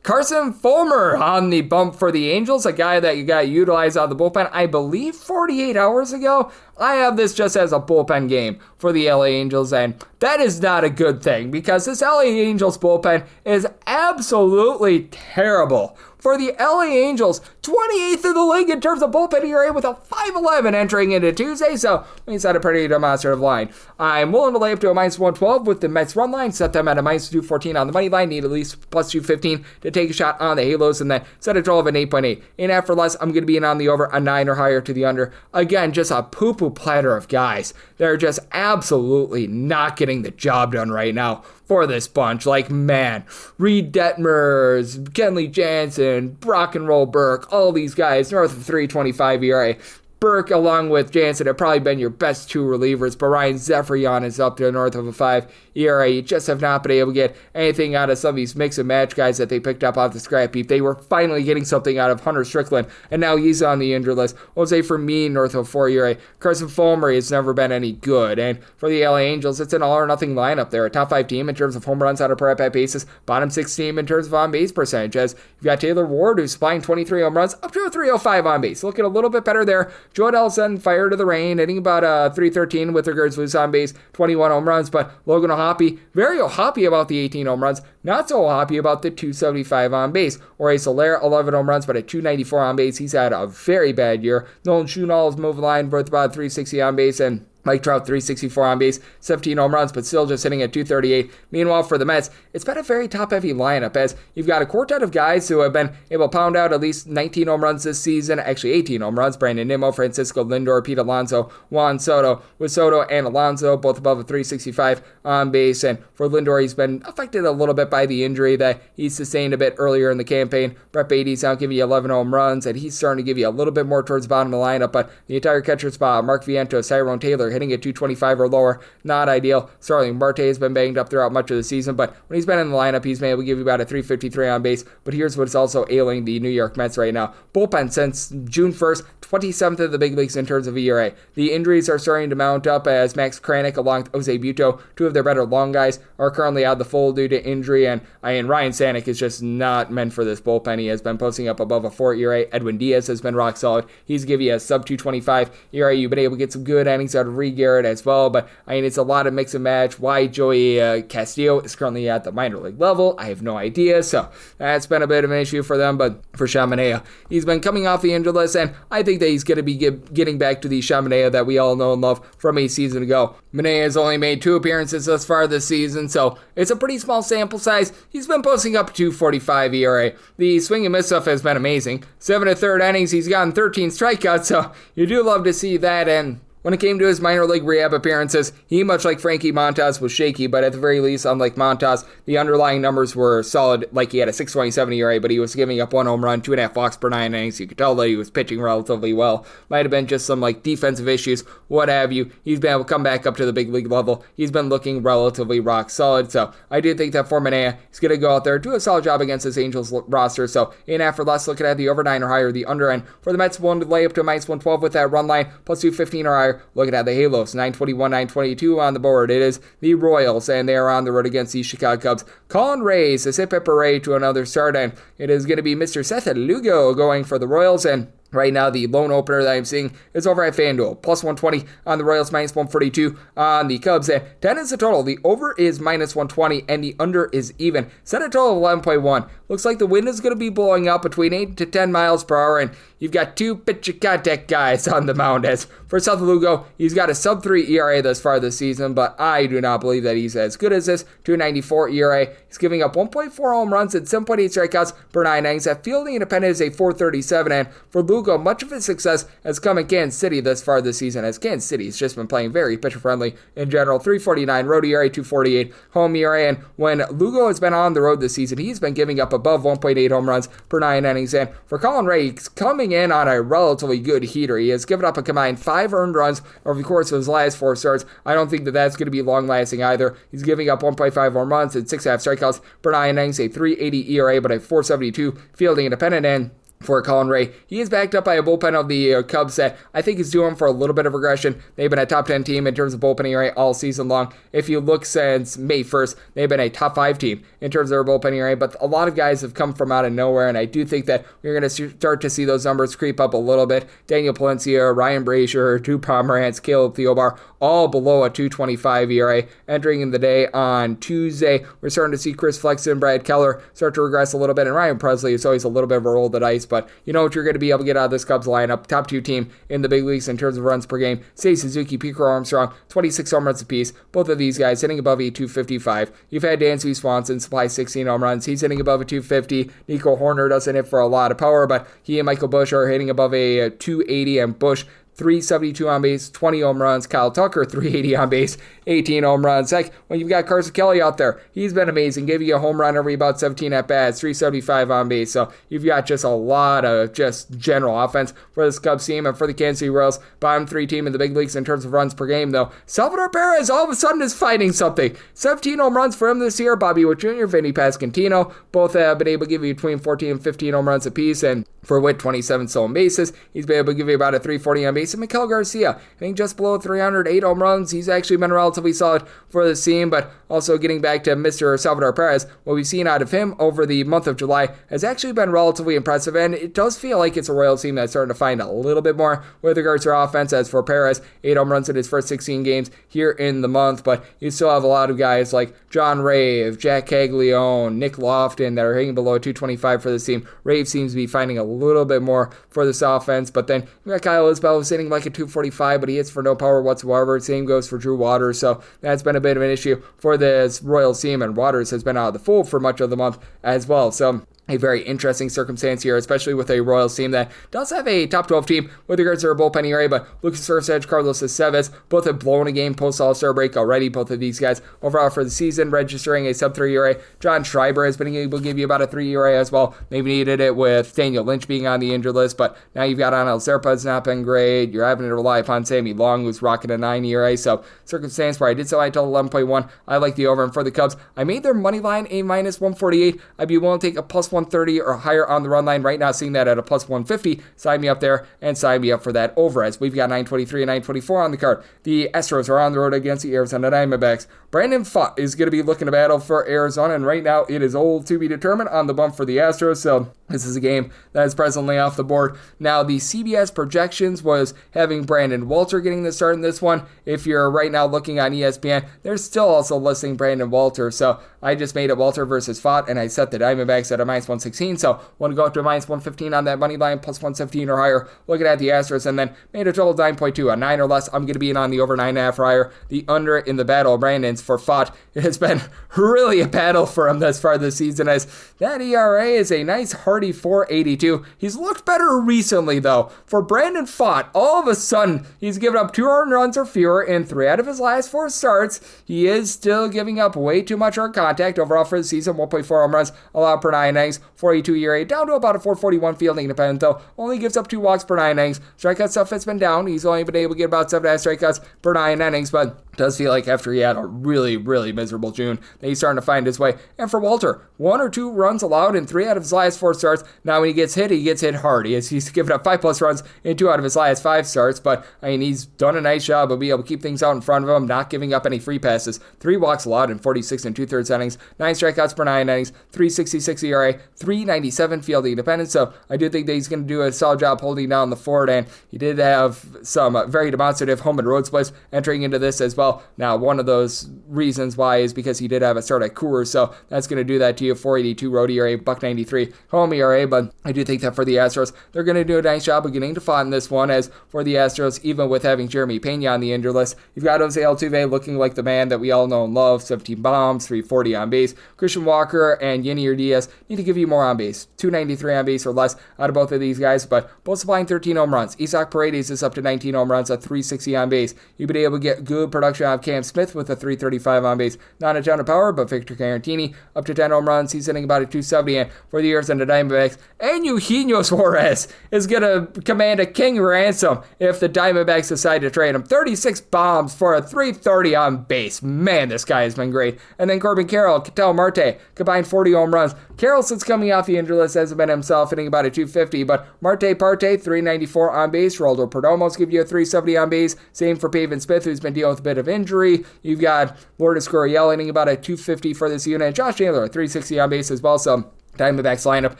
S2: Carson Fulmer on the bump for the Angels, a guy that you got utilized out of the bullpen, I believe 48 hours ago. I have this just as a bullpen game for the LA Angels, and that is not a good thing because this LA Angels bullpen is absolutely terrible. For the LA Angels, 28th in the league in terms of bullpen ERA with a 5.11 entering into Tuesday, so we set a pretty demonstrative line. I'm willing to lay up to a minus 112 with the Mets run line, set them at a minus 214 on the money line, need at least plus 215 to take a shot on the Halos, and then set a total of an 8.8. 8.5 or less, I'm going to be in on the over, a 9 or higher to the under. Again, just a poo-poo platter of guys that are just absolutely not getting the job done right now for this bunch. Like, man, Reed Detmers, Kenley Jansen, Brock and Roll Burke, all these guys north of 3.25 ERA. Burke, along with Jansen, have probably been your best two relievers, but Ryan Zephyrian is up there north of a 5 ERA. You just have not been able to get anything out of some of these mix and match guys that they picked up off the scrap heap. They were finally getting something out of Hunter Strickland, and now he's on the injured list. Jose Fermin, north of 4 ERA. Carson Fulmer has never been any good, and for the LA Angels, it's an all-or-nothing lineup there. A top 5 team in terms of home runs on a per-at-bat basis, bottom 6 team in terms of on-base percentage, as you've got Taylor Ward, who's supplying 23 home runs, up to a 305 on base. Looking a little bit better there. Joe Adelsson, fire to the rain, hitting about 313 with regards to his on base, 21 home runs. But Logan O'Hoppe, very happy about the 18 home runs, not so happy about the 275 on base. Jorge Soler, 11 home runs, but at 294 on base, he's had a very bad year. Nolan Schunall is moving line with about 360 on base, and Mike Trout, 364 on base, 17 home runs, but still just hitting at 238. Meanwhile, for the Mets, it's been a very top-heavy lineup, as you've got a quartet of guys who have been able to pound out at least 19 home runs this season, actually 18 home runs. Brandon Nimmo, Francisco Lindor, Pete Alonso, Juan Soto, with Soto and Alonso both above a 365 on base. And for Lindor, he's been affected a little bit by the injury that he sustained a bit earlier in the campaign. Brett Beatty's out giving you 11 home runs, and he's starting to give you a little bit more towards the bottom of the lineup, but the entire catcher spot, Mark Vientos, Tyrone Taylor, hitting at 225 or lower, not ideal. Starling Marte has been banged up throughout much of the season, but when he's been in the lineup, he's been able to give you about a 353 on base. But here's what's also ailing the New York Mets right now. Bullpen since June 1st, 27th of the big leagues in terms of ERA. The injuries are starting to mount up, as Max Kranick along with Jose Buto, two of their better long guys, are currently out of the fold due to injury, and Ryan Stanek is just not meant for this bullpen. He has been posting up above a 4 ERA. Edwin Diaz has been rock solid. He's giving you a sub 225 ERA. You've been able to get some good innings out of Reed Garrett as well, but it's a lot of mix and match. Why Joey Castillo is currently at the minor league level, I have no idea, so that's been a bit of an issue for them. But for Chaminade, he's been coming off the injured list, and I think that he's going to be getting back to the Chaminade that we all know and love from a season ago. Manaea has only made 2 appearances thus far this season, so it's a pretty small sample size. He's been posting up 2.45 ERA. The swing and miss stuff has been amazing. 7 1/3 innings, he's gotten 13 strikeouts, so you do love to see that. And when it came to his minor league rehab appearances, he, much like Frankie Montas, was shaky, but at the very least, unlike Montas, the underlying numbers were solid. Like, he had a 6.27 ERA, but he was giving up 1 home run, 2.5 walks per 9 innings. You could tell that he was pitching relatively well. Might have been just some defensive issues, what have you. He's been able to come back up to the big league level. He's been looking relatively rock solid, so I do think that for Manaea, he's going to go out there, do a solid job against this Angels roster. So 8.5 or less, looking at the over 9 or higher, the under end. For the Mets, willing to lay up to a minus 112 with that run line, plus 215 or higher. Looking at the Halos, 921, 922 on the board. It is the Royals, and they are on the road against the Chicago Cubs. Colin Ray's a hip parade to another start, and it is going to be Mr. Seth Lugo going for the Royals. And right now, the lone opener that I'm seeing is over at FanDuel. Plus 120 on the Royals, minus 142 on the Cubs. And 10 is the total. The over is minus 120, and the under is even. Set a total of 11.1. Looks like the wind is going to be blowing up between 8 to 10 miles per hour, and you've got 2 pitch contact guys on the mound. As for Seth Lugo, he's got a sub 3 ERA thus far this season, but I do not believe that he's as good as this. 2.94 ERA. He's giving up 1.4 home runs and 7.8 strikeouts per 9 innings. That fielding independent is a 4.37, and for Lugo, much of his success has come in Kansas City thus far this season, as Kansas City has just been playing very pitcher-friendly in general. 3.49 road ERA, 2.48 home ERA, and when Lugo has been on the road this season, he's been giving up above 1.8 home runs per 9 innings. And for Colin Ray, he's coming in on a relatively good heater. He has given up a combined 5 earned runs over the course of his last 4 starts. I don't think that that's going to be long-lasting either. He's giving up 1.5 home runs and 6.5 strikeouts per 9 innings, a 3.80 ERA, but a 4.72 fielding independent. And for Colin Ray, he is backed up by a bullpen of the Cubs that I think is due him for a little bit of regression. They've been a top 10 team in terms of bullpen ERA all season long. If you look since May 1st, they've been a top 5 team in terms of their bullpen ERA, but a lot of guys have come from out of nowhere, and I do think that we're going to start to see those numbers creep up a little bit. Daniel Palencia, Ryan Brazier, Drew Pomeranz, Caleb Theobar, all below a 2.25 ERA. Entering in the day on Tuesday, we're starting to see Chris Flexen, Brad Keller start to regress a little bit, and Ryan Presley is always a little bit of a roll of the dice, but you know what you're going to be able to get out of this Cubs lineup. Top 2 team in the big leagues in terms of runs per game. Seiya Suzuki, Pico Armstrong, 26 home runs apiece. Both of these guys hitting above a 255. You've had Dansby Swanson supply 16 home runs. He's hitting above a 250. Nico Horner doesn't hit for a lot of power, but he and Michael Busch are hitting above a 280, and Busch 372 on base, 20 home runs. Kyle Tucker, 380 on base, 18 home runs. Heck, when you've got Carson Kelly out there, he's been amazing, giving you a home run every about 17 at-bats, 375 on base. So you've got just a lot of just general offense for this Cubs team. And for the Kansas City Royals, bottom 3 team in the big leagues in terms of runs per game, though. Salvador Perez all of a sudden is fighting something. 17 home runs for him this year. Bobby Witt Jr., Vinny Pasquantino, both have been able to give you between 14 and 15 home runs apiece. And for Witt, 27 stolen bases. He's been able to give you about a 340 on base. And Miguel Garcia, I think just below 308 home runs. He's actually been relatively solid for the team, but also getting back to Mr. Salvador Perez, what we've seen out of him over the month of July has actually been relatively impressive, and it does feel like it's a Royals team that's starting to find a little bit more with regards to offense. As for Perez, 8 home runs in his first 16 games here in the month, but you still have a lot of guys like John Rave, Jack Caglione, Nick Lofton that are hitting below 225 for this team. Rave seems to be finding a little bit more for this offense, but then you got Kyle Isbell who's hitting like a 245, but he hits for no power whatsoever. Same goes for Drew Waters, so that's been a bit of an issue for this Royals team, and Waters has been out of the fold for much of the month as well. So a very interesting circumstance here, especially with a Royals team that does have a top 12 team with regards to their bullpen ERA, but Lucas Erceg, Carlos Estevez, both have blown a game post-All-Star break already. Both of these guys overall for the season registering a sub-3 ERA. John Schreiber has been able to give you about a 3 ERA as well. Maybe needed it with Daniel Lynch being on the injured list, but now you've got Anel Serpa has not been great. You're having to rely upon Sammy Long, who's rocking a 9 ERA, so circumstance where I did sell I total 11.1. I like the over, and for the Cubs, I made their money line a minus 148. I'd be willing to take a plus 130 or higher on the run line right now, seeing that at a plus 150. Sign me up there and sign me up for that over, as we've got 923 and 924 on the card. The Astros are on the road against the Arizona Diamondbacks. Brandon Pfaadt is going to be looking to battle for Arizona, and right now it is old to be determined on the bump for the Astros, so this is a game that is presently off the board. Now, the CBS projections was having Brandon Walter getting the start in this one. If you're right now looking on ESPN, they're still also listing Brandon Walter, so I just made it Walter versus Pfaadt, and I set the Diamondbacks at a minus 116, so want to go up to a minus 115 on that money line, plus 117 or higher, looking at the Astros, and then made a total 9.2, a 9 or less. I'm going to be in on the over 9.5 or higher. The under in the battle of Brandon's for Pfaadt. It has been really a battle for him thus far this season, as that ERA is a nice hearty 4.82. He's looked better recently, though. For Brandon Pfaadt, all of a sudden, he's given up 2 earned runs or fewer in 3 out of his last 4 starts. He is still giving up way too much hard contact overall for the season. 1.4 home runs allowed per 9 innings, 4.82 ERA, down to about a 4.41 fielding independent, though. Only gives up 2 walks per 9 innings. Strikeout stuff has been down. He's only been able to get about 7.5 strikeouts per 9 innings, but does feel like after he had a really, really miserable June that he's starting to find his way. And for Walter, 1 or 2 runs allowed in 3 out of his last 4 starts. Now when he gets hit hard. He's given up 5+ runs in 2 out of his last 5 starts, but I mean, he's done a nice job of being able to keep things out in front of him, not giving up any free passes. 3 walks allowed in 46 2/3 innings, 9 strikeouts per 9 innings, 3.66 ERA, 3.97 fielding independence. So I do think that he's going to do a solid job holding down the fort, and he did have some very demonstrative home and road splits entering into this as well. Now, one of those reasons why is because he did have a start at Coors, so that's going to do that to you. 4.82 road ERA, $1.93 home ERA, but I do think that for the Astros, they're going to do a nice job of getting to Pfaadt in this one. As for the Astros, even with having Jeremy Pena on the injured list, you've got Jose Altuve looking like the man that we all know and love. 17 bombs, 340 on base. Christian Walker and Yenier Diaz need to give you more on base, 293 on base or less out of both of these guys, but both supplying 13 home runs. Isaac Paredes is up to 19 home runs at 360 on base. You've been able to get good production out of Cam Smith with a 335 on base. Not a ton of power, but Victor Caratini up to 10 home runs. He's hitting about a 270, and for the Arizona Diamondbacks, and Eugenio Suarez is going to command a king ransom if the Diamondbacks decide to trade him. 36 bombs for a 330 on base. Man, this guy has been great. And then Corbin Carroll, Ketel Marte, combined 40 home runs. Carroll, since coming off the injury list, hasn't been himself, hitting about a 250, but Marte Parte, 394 on base. Roldo Perdomo's give you a 370 on base. Same for Pavin Smith, who's been dealing with a bit of injury. You've got Lourdes Gurriel hitting about a 250 for this unit. Josh Taylor, a 360 on base as well, so Diamondbacks lineup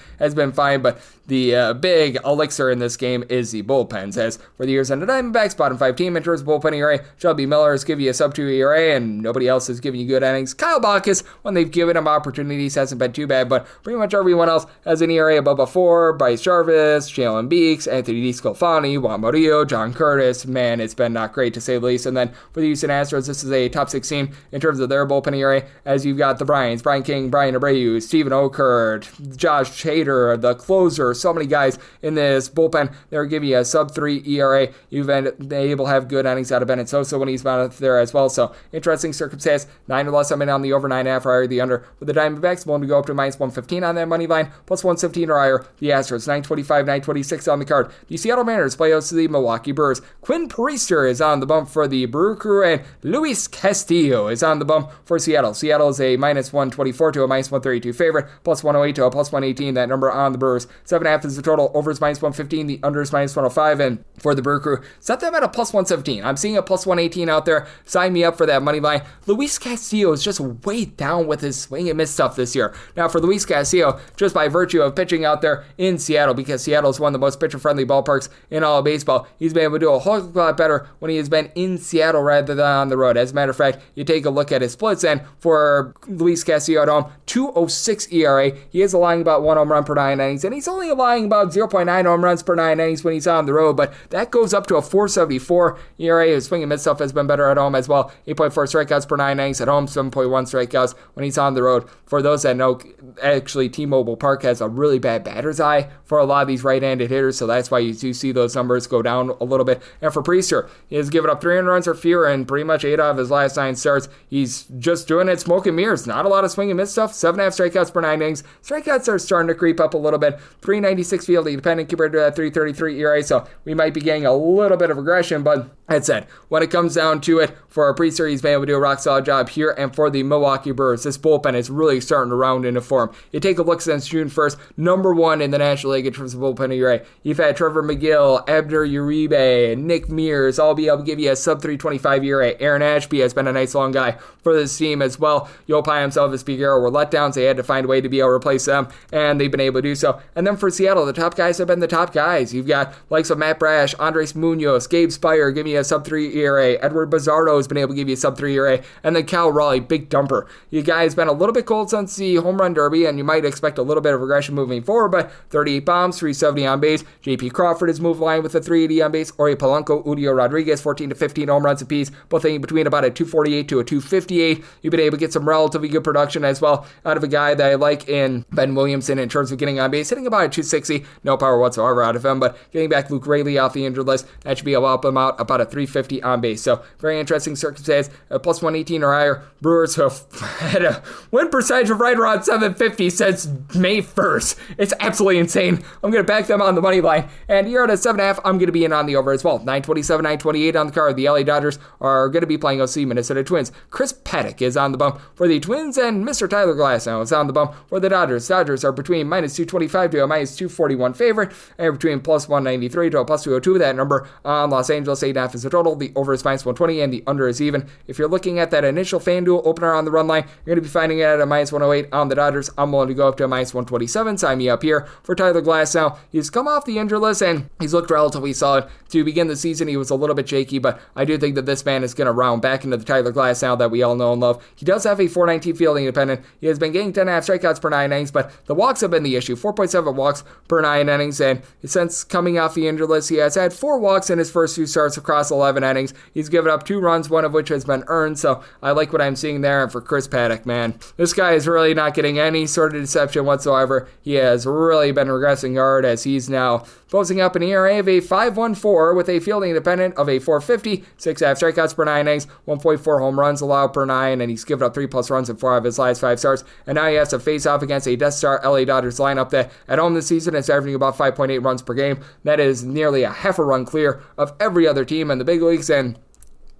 S2: has been fine, but the big elixir in this game is the bullpens. As for the Arizona Diamondbacks, bottom 5 team in terms of bullpen ERA, Shelby Miller is giving you a sub 2 ERA, and nobody else is giving you good innings. Kyle Backus, when they've given him opportunities, hasn't been too bad, but pretty much everyone else has an ERA above a 4. Bryce Jarvis, Jalen Beeks, Anthony DeSclafani, Juan Murillo, John Curtis. Man, it's been not great to say the least. And then for the Houston Astros, this is a top 6 team in terms of their bullpen ERA, as you've got the Bryans, Brian King, Brian Abreu, Stephen Okert, Stewart, Josh Hader, the closer, so many guys in this bullpen. They're giving you a sub-3 ERA. You've been able to have good innings out of Bennett Sosa when he's out there as well. So interesting circumstance. 9 or less, I'm in on the over 9.5 or higher, the under. With the Diamondbacks, willing to go up to minus 115 on that money line, plus 117 or higher. The Astros, 925, 926 on the card. The Seattle Mariners play host to the Milwaukee Brewers. Quinn Priester is on the bump for the Brew Crew, and Luis Castillo is on the bump for Seattle. Seattle is a minus 124 to a minus 132 favorite, plus 108 to a plus 118. That number on the Brewers. 7.5 is the total. Over is minus 115. The under is minus 105. And for the Brew Crew, set them at a plus 117. I'm seeing a plus 118 out there. Sign me up for that money line. Luis Castillo is just way down with his swing and miss stuff this year. Now, for Luis Castillo, just by virtue of pitching out there in Seattle, because Seattle is one of the most pitcher-friendly ballparks in all of baseball, he's been able to do a whole lot better when he has been in Seattle rather than on the road. As a matter of fact, you take a look at his splits, and for Luis Castillo at home, 2.06 ERA. He is allowing about 1 home run per 9 innings, and he's only allowing about 0.9 home runs per 9 innings when he's on the road, but that goes up to a 4.74 ERA. His swing and miss stuff has been better at home as well. 8.4 strikeouts per 9 innings at home, 7.1 strikeouts when he's on the road. For those that know, actually T-Mobile Park has a really bad batter's eye for a lot of these right-handed hitters, so that's why you do see those numbers go down a little bit. And for Priester, he has given up 300 runs or fewer in pretty much 8 out of his last 9 starts. He's just doing it smoke and mirrors. Not a lot of swing and miss stuff. 7.5 strikeouts per 9 innings. Strikeouts are starting to creep up a little bit. 3.96 fielding dependent compared to that 3.33 ERA, so we might be getting a little bit of regression, but that said, when it comes down to it, for our Priester, he's been able to do a rock-solid job here, and for the Milwaukee Brewers, this bullpen is really starting to round into form. You take a look since June 1st, number 1 in the National League in terms of bullpen ERA. You've had Trevor McGill, Abner Uribe, Nick Mears all be able to give you a sub-325 ERA. Aaron Ashby has been a nice long guy for this team as well. Yopai himself and Figueroa were letdowns. They had to find a way to be able to replace them, and they've been able to do so. And then for Seattle, the top guys have been the top guys. You've got likes of Matt Brash, Andres Munoz, Gabe Spire giving you a sub-3 ERA. Edward Bizardo has been able to give you a sub-3 ERA. And then Cal Raleigh, big dumper. You guys been a little bit cold since the home run derby, and you might expect a little bit of regression moving forward, but 38 bombs, 370 on base. J.P. Crawford has moved line with a 380 on base. Ori Polanco, Udio Rodriguez, 14 to 15 home runs apiece, both in between about a 248 to a 258. You've been able to get some relatively good production as well out of a guy that I like in Ben Williamson in terms of getting on base, hitting about a 260, no power whatsoever out of him, but getting back Luke Raley off the injured list, that should be able to help him out about a 350 on base. So very interesting circumstance. Plus 118 or higher. Brewers have had a win percentage of right around 750 since May 1st. It's absolutely insane. I'm going to back them on the money line. And here at a 7.5, I'm going to be in on the over as well. 927, 928 on the card. The LA Dodgers are going to be playing OC Minnesota Twins. Chris Paddock is on the bump for the Twins, and Mr. Tyler Glasnow is on the bump for the Dodgers. Dodgers are between minus 225 to a minus 241 favorite, and between plus 193 to a plus 202. That number on Los Angeles, 8.5 is the total. The over is minus 120, and the under is even. If you're looking at that initial FanDuel opener on the run line, you're going to be finding it at a minus 108 on the Dodgers. I'm willing to go up to a minus 127. Sign me up here for Tyler Glasnow. He's come off the injured list, and he's looked relatively solid. To begin the season, he was a little bit shaky, but I do think that this man is going to round back into the Tyler Glasnow that we all know and love. He does have a 419 fielding independent. He has been getting 10.5 strikeouts per 9 innings, but the walks have been the issue. 4.7 walks per 9 innings, and since coming off the injured list, he has had 4 walks in his first 2 starts across 11 innings. He's given up 2 runs, one of which has been earned, so I like what I'm seeing there. And for Chris Paddock, man, this guy is really not getting any sort of deception whatsoever. He has really been regressing hard as he's now posting up an ERA of a 5.14 with a fielding independent of a 4.50, 6.5 strikeouts per 9 innings, 1.4 home runs allowed per 9, and he's given up 3+ runs in 4 of his last 5 starts. And now he has to face off against a Death Star LA Dodgers lineup that at home this season is averaging about 5.8 runs per game. That is nearly a half a run clear of every other team in the big leagues, and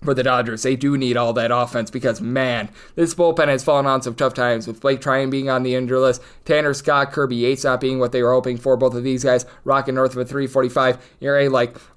S2: for the Dodgers, they do need all that offense because, man, this bullpen has fallen on some tough times with Blake Tryon being on the injured list, Tanner Scott, Kirby Yates not being what they were hoping for. Both of these guys rocking north of a 3.45 ERA.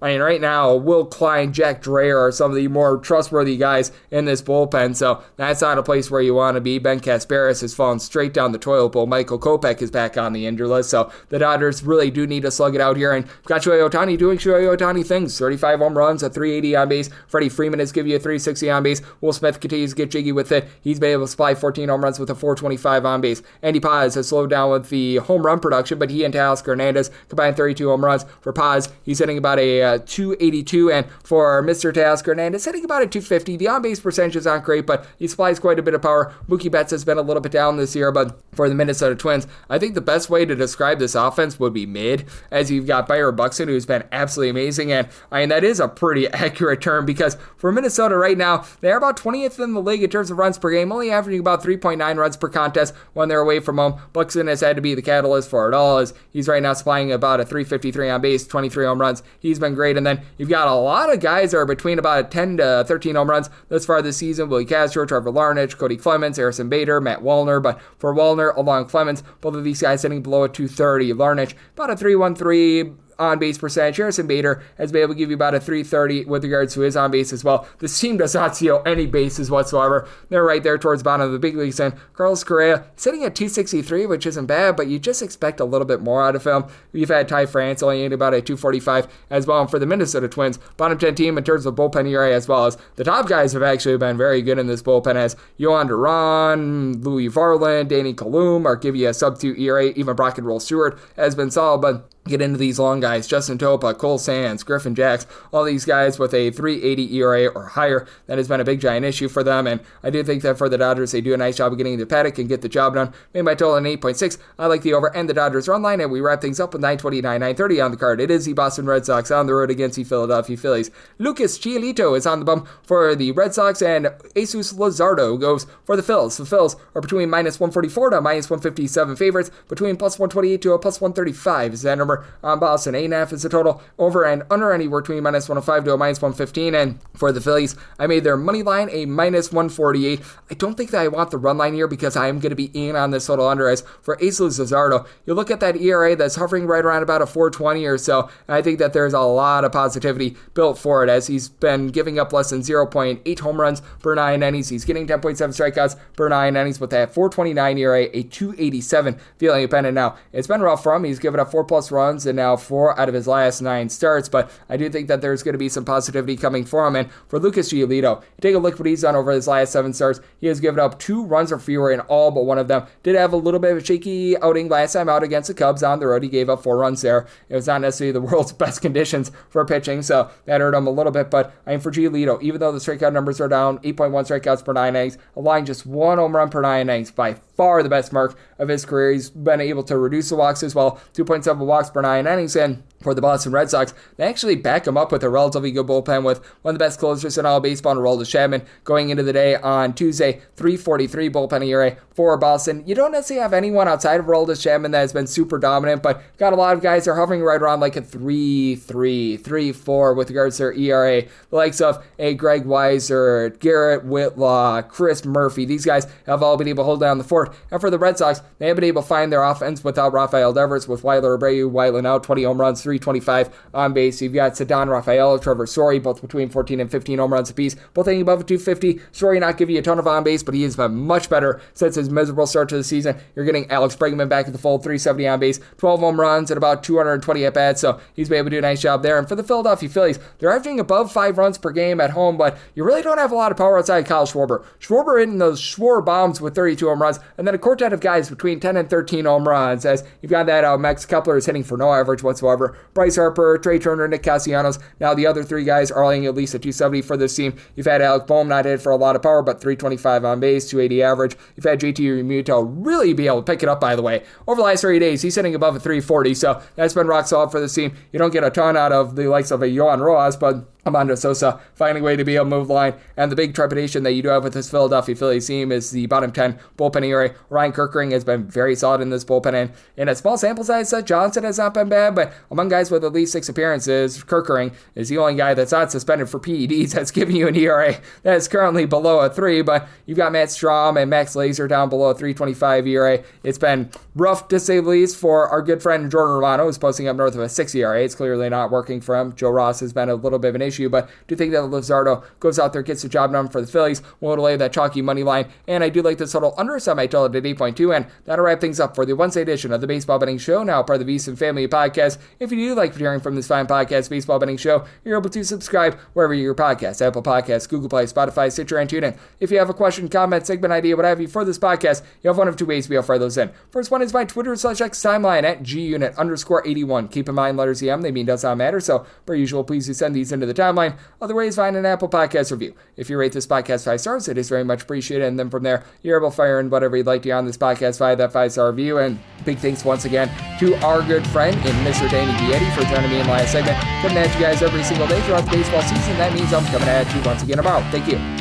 S2: Right now, Will Klein, Jack Dreher are some of the more trustworthy guys in this bullpen, so that's not a place where you want to be. Ben Kasparis has fallen straight down the toilet bowl. Michael Kopech is back on the injured list, so the Dodgers really do need to slug it out here, and got Shohei Ohtani doing Shohei Ohtani things. 35 home runs, a 380 on base. Freddie Freeman is give you a 360 on base. Will Smith continues to get jiggy with it. He's been able to supply 14 home runs with a 425 on base. Andy Paz has slowed down with the home run production, but he and Teoscar Hernandez combined 32 home runs. For Paz, he's hitting about a 282, and for Mr. Teoscar Hernandez, hitting about a 250. The on-base percentage is not great, but he supplies quite a bit of power. Mookie Betts has been a little bit down this year, but for the Minnesota Twins, I think the best way to describe this offense would be mid, as you've got Byron Buxton, who's been absolutely amazing, and I mean, that is a pretty accurate term, because for Minnesota right now, they're about 20th in the league in terms of runs per game, only averaging about 3.9 runs per contest when they're away from home. Buxton has had to be the catalyst for it all, as he's right now supplying about a 353 on base, 23 home runs. He's been great, and then you've got a lot of guys that are between about 10 to 13 home runs thus far this season. Willie Castro, Trevor Larnach, Cody Clemens, Harrison Bader, Matt Wallner, but for Wallner along Clemens, both of these guys sitting below a 230. Larnach, about a 313 on-base percentage. Harrison Bader has been able to give you about a 330 with regards to his on-base as well. This team does not steal any bases whatsoever. They're right there towards the bottom of the big leagues. And Carlos Correa sitting at 263, which isn't bad, but you just expect a little bit more out of him. You've had Ty France only hitting about a 245 as well. And for the Minnesota Twins, bottom 10 team in terms of bullpen ERA, as well as the top guys have actually been very good in this bullpen, as Yohan Duran, Louis Varland, Danny Kalum are give you a sub-2 ERA. Even Brock and Roll Stewart has been solid, but get into these long guys, Justin Topa, Cole Sands, Griffin Jacks, all these guys with a 380 ERA or higher. That has been a big giant issue for them, and I do think that for the Dodgers, they do a nice job of getting the paddock and get the job done. Made my total an 8.6. I like the over and the Dodgers run line, and we wrap things up with 929, 930 on the card. It is the Boston Red Sox on the road against the Philadelphia Phillies. Lucas Giolito is on the bump for the Red Sox, and Jesus Luzardo goes for the Phils. The Phils are between minus 144 to minus 157 favorites, between plus 128 to a plus 135 is that number on Boston. 8.5 is the total. Over and under anywhere between minus 105 to a minus 115. And for the Phillies, I made their money line a minus 148. I don't think that I want the run line here, because I am going to be in on this total under. As for Jesus Luzardo, you look at that ERA that's hovering right around about a 420 or so, and I think that there's a lot of positivity built for it, as he's been giving up less than 0.8 home runs per 9 innings. He's getting 10.7 strikeouts per 9 innings with that 429 ERA, a 287 feeling dependent. Now, it's been rough for him. He's given up 4+ runs and now 4 out of his last 9 starts, but I do think that there's going to be some positivity coming for him. And for Lucas Giolito, take a look what he's done over his last 7 starts. He has given up 2 runs or fewer in all but one of them. Did have a little bit of a shaky outing last time out against the Cubs on the road. He gave up 4 runs there. It was not necessarily the world's best conditions for pitching, so that hurt him a little bit. But I mean, for Giolito, even though the strikeout numbers are down, 8.1 strikeouts per 9 innings, allowing just 1 home run per 9 innings, by far the best mark of his career. He's been able to reduce the walks as well, 2.7 walks per 9 innings, and for the Boston Red Sox, they actually back him up with a relatively good bullpen with one of the best closers in all baseball, Aroldis Chapman, going into the day on Tuesday, 3.43 bullpen ERA for Boston. You don't necessarily have anyone outside of Aroldis Chapman that has been super dominant, but got a lot of guys that are hovering right around like a 3.3, 3.4 with regards to their ERA. The likes of a Greg Weiser, Garrett Whitlaw, Chris Murphy. These guys have all been able to hold down the fort. And for the Red Sox, they have been able to find their offense without Rafael Devers, with Weiler Abreu whiling out 20 home runs, 325 on base. You've got Ceddanne Rafael, Trevor Story, both between 14 and 15 home runs apiece, both hitting above 250. Story not giving you a ton of on base, but he has been much better since his miserable start to the season. You're getting Alex Bregman back at the fold, 370 on base, 12 home runs and about 220 at bats, so he's been able to do a nice job there. And for the Philadelphia Phillies, they're averaging above 5 runs per game at home, but you really don't have a lot of power outside Kyle Schwarber. Schwarber hitting those Schwarber bombs with 32 home runs, and then a quartet of guys between 10 and 13 home runs, as you've got that Max Kepler is hitting for no average whatsoever. Bryce Harper, Trey Turner, Nick Castellanos. Now the other 3 guys are hitting at least a 270 for this team. You've had Alec Boehm not hit for a lot of power, but 325 on base, 280 average. You've had JT Realmuto really be able to pick it up, by the way. Over the last 30 days, he's hitting above a 340, so that's been rock solid for this team. You don't get a ton out of the likes of a Yohan Rojas, but Armando Sosa finding a way to be able to move the line. And the big trepidation that you do have with this Philadelphia Phillies team is the bottom 10 bullpen ERA. Ryan Kerkering has been very solid in this bullpen, and in a small sample size, Seth Johnson has not been bad, but among guys with at least 6 appearances, Kerkering is the only guy that's not suspended for PEDs that's giving you an ERA that is currently below a 3, but you've got Matt Strahm and Max Laser down below a 3.25 ERA. It's been rough, to say the least, for our good friend Jordan Romano, who's posting up north of a 6 ERA. It's clearly not working for him. Joe Ross has been a little bit of an issue. issue, but do think that Luzardo goes out there, gets the job done for the Phillies. We'll lay that chalky money line, and I do like this total under semi-total at 8.2, and that'll wrap things up for the Wednesday edition of the Baseball Betting Show, now part of the VSiN family of podcasts. If you do like hearing from this fine podcast, Baseball Betting Show, you're able to subscribe wherever you get your podcasts, Apple Podcasts, Google Play, Spotify, Stitcher, and TuneIn. If you have a question, comment, segment idea, what have you for this podcast, you have one of two ways to be able to fire those in. First one is my Twitter/X timeline at gunit_81. Keep in mind, letters EM, they mean does not matter, so per usual, please do send these into the timeline. Other ways, find an Apple Podcast review. If you rate this podcast 5 stars, it is very much appreciated, and then from there, you're able to fire in whatever you'd like to on this podcast via that 5-star review. And big thanks once again to our good friend in Mr. Danny Vietti for joining me in last segment, coming at you guys every single day throughout the baseball season. That means I'm coming at you once again tomorrow. Thank you.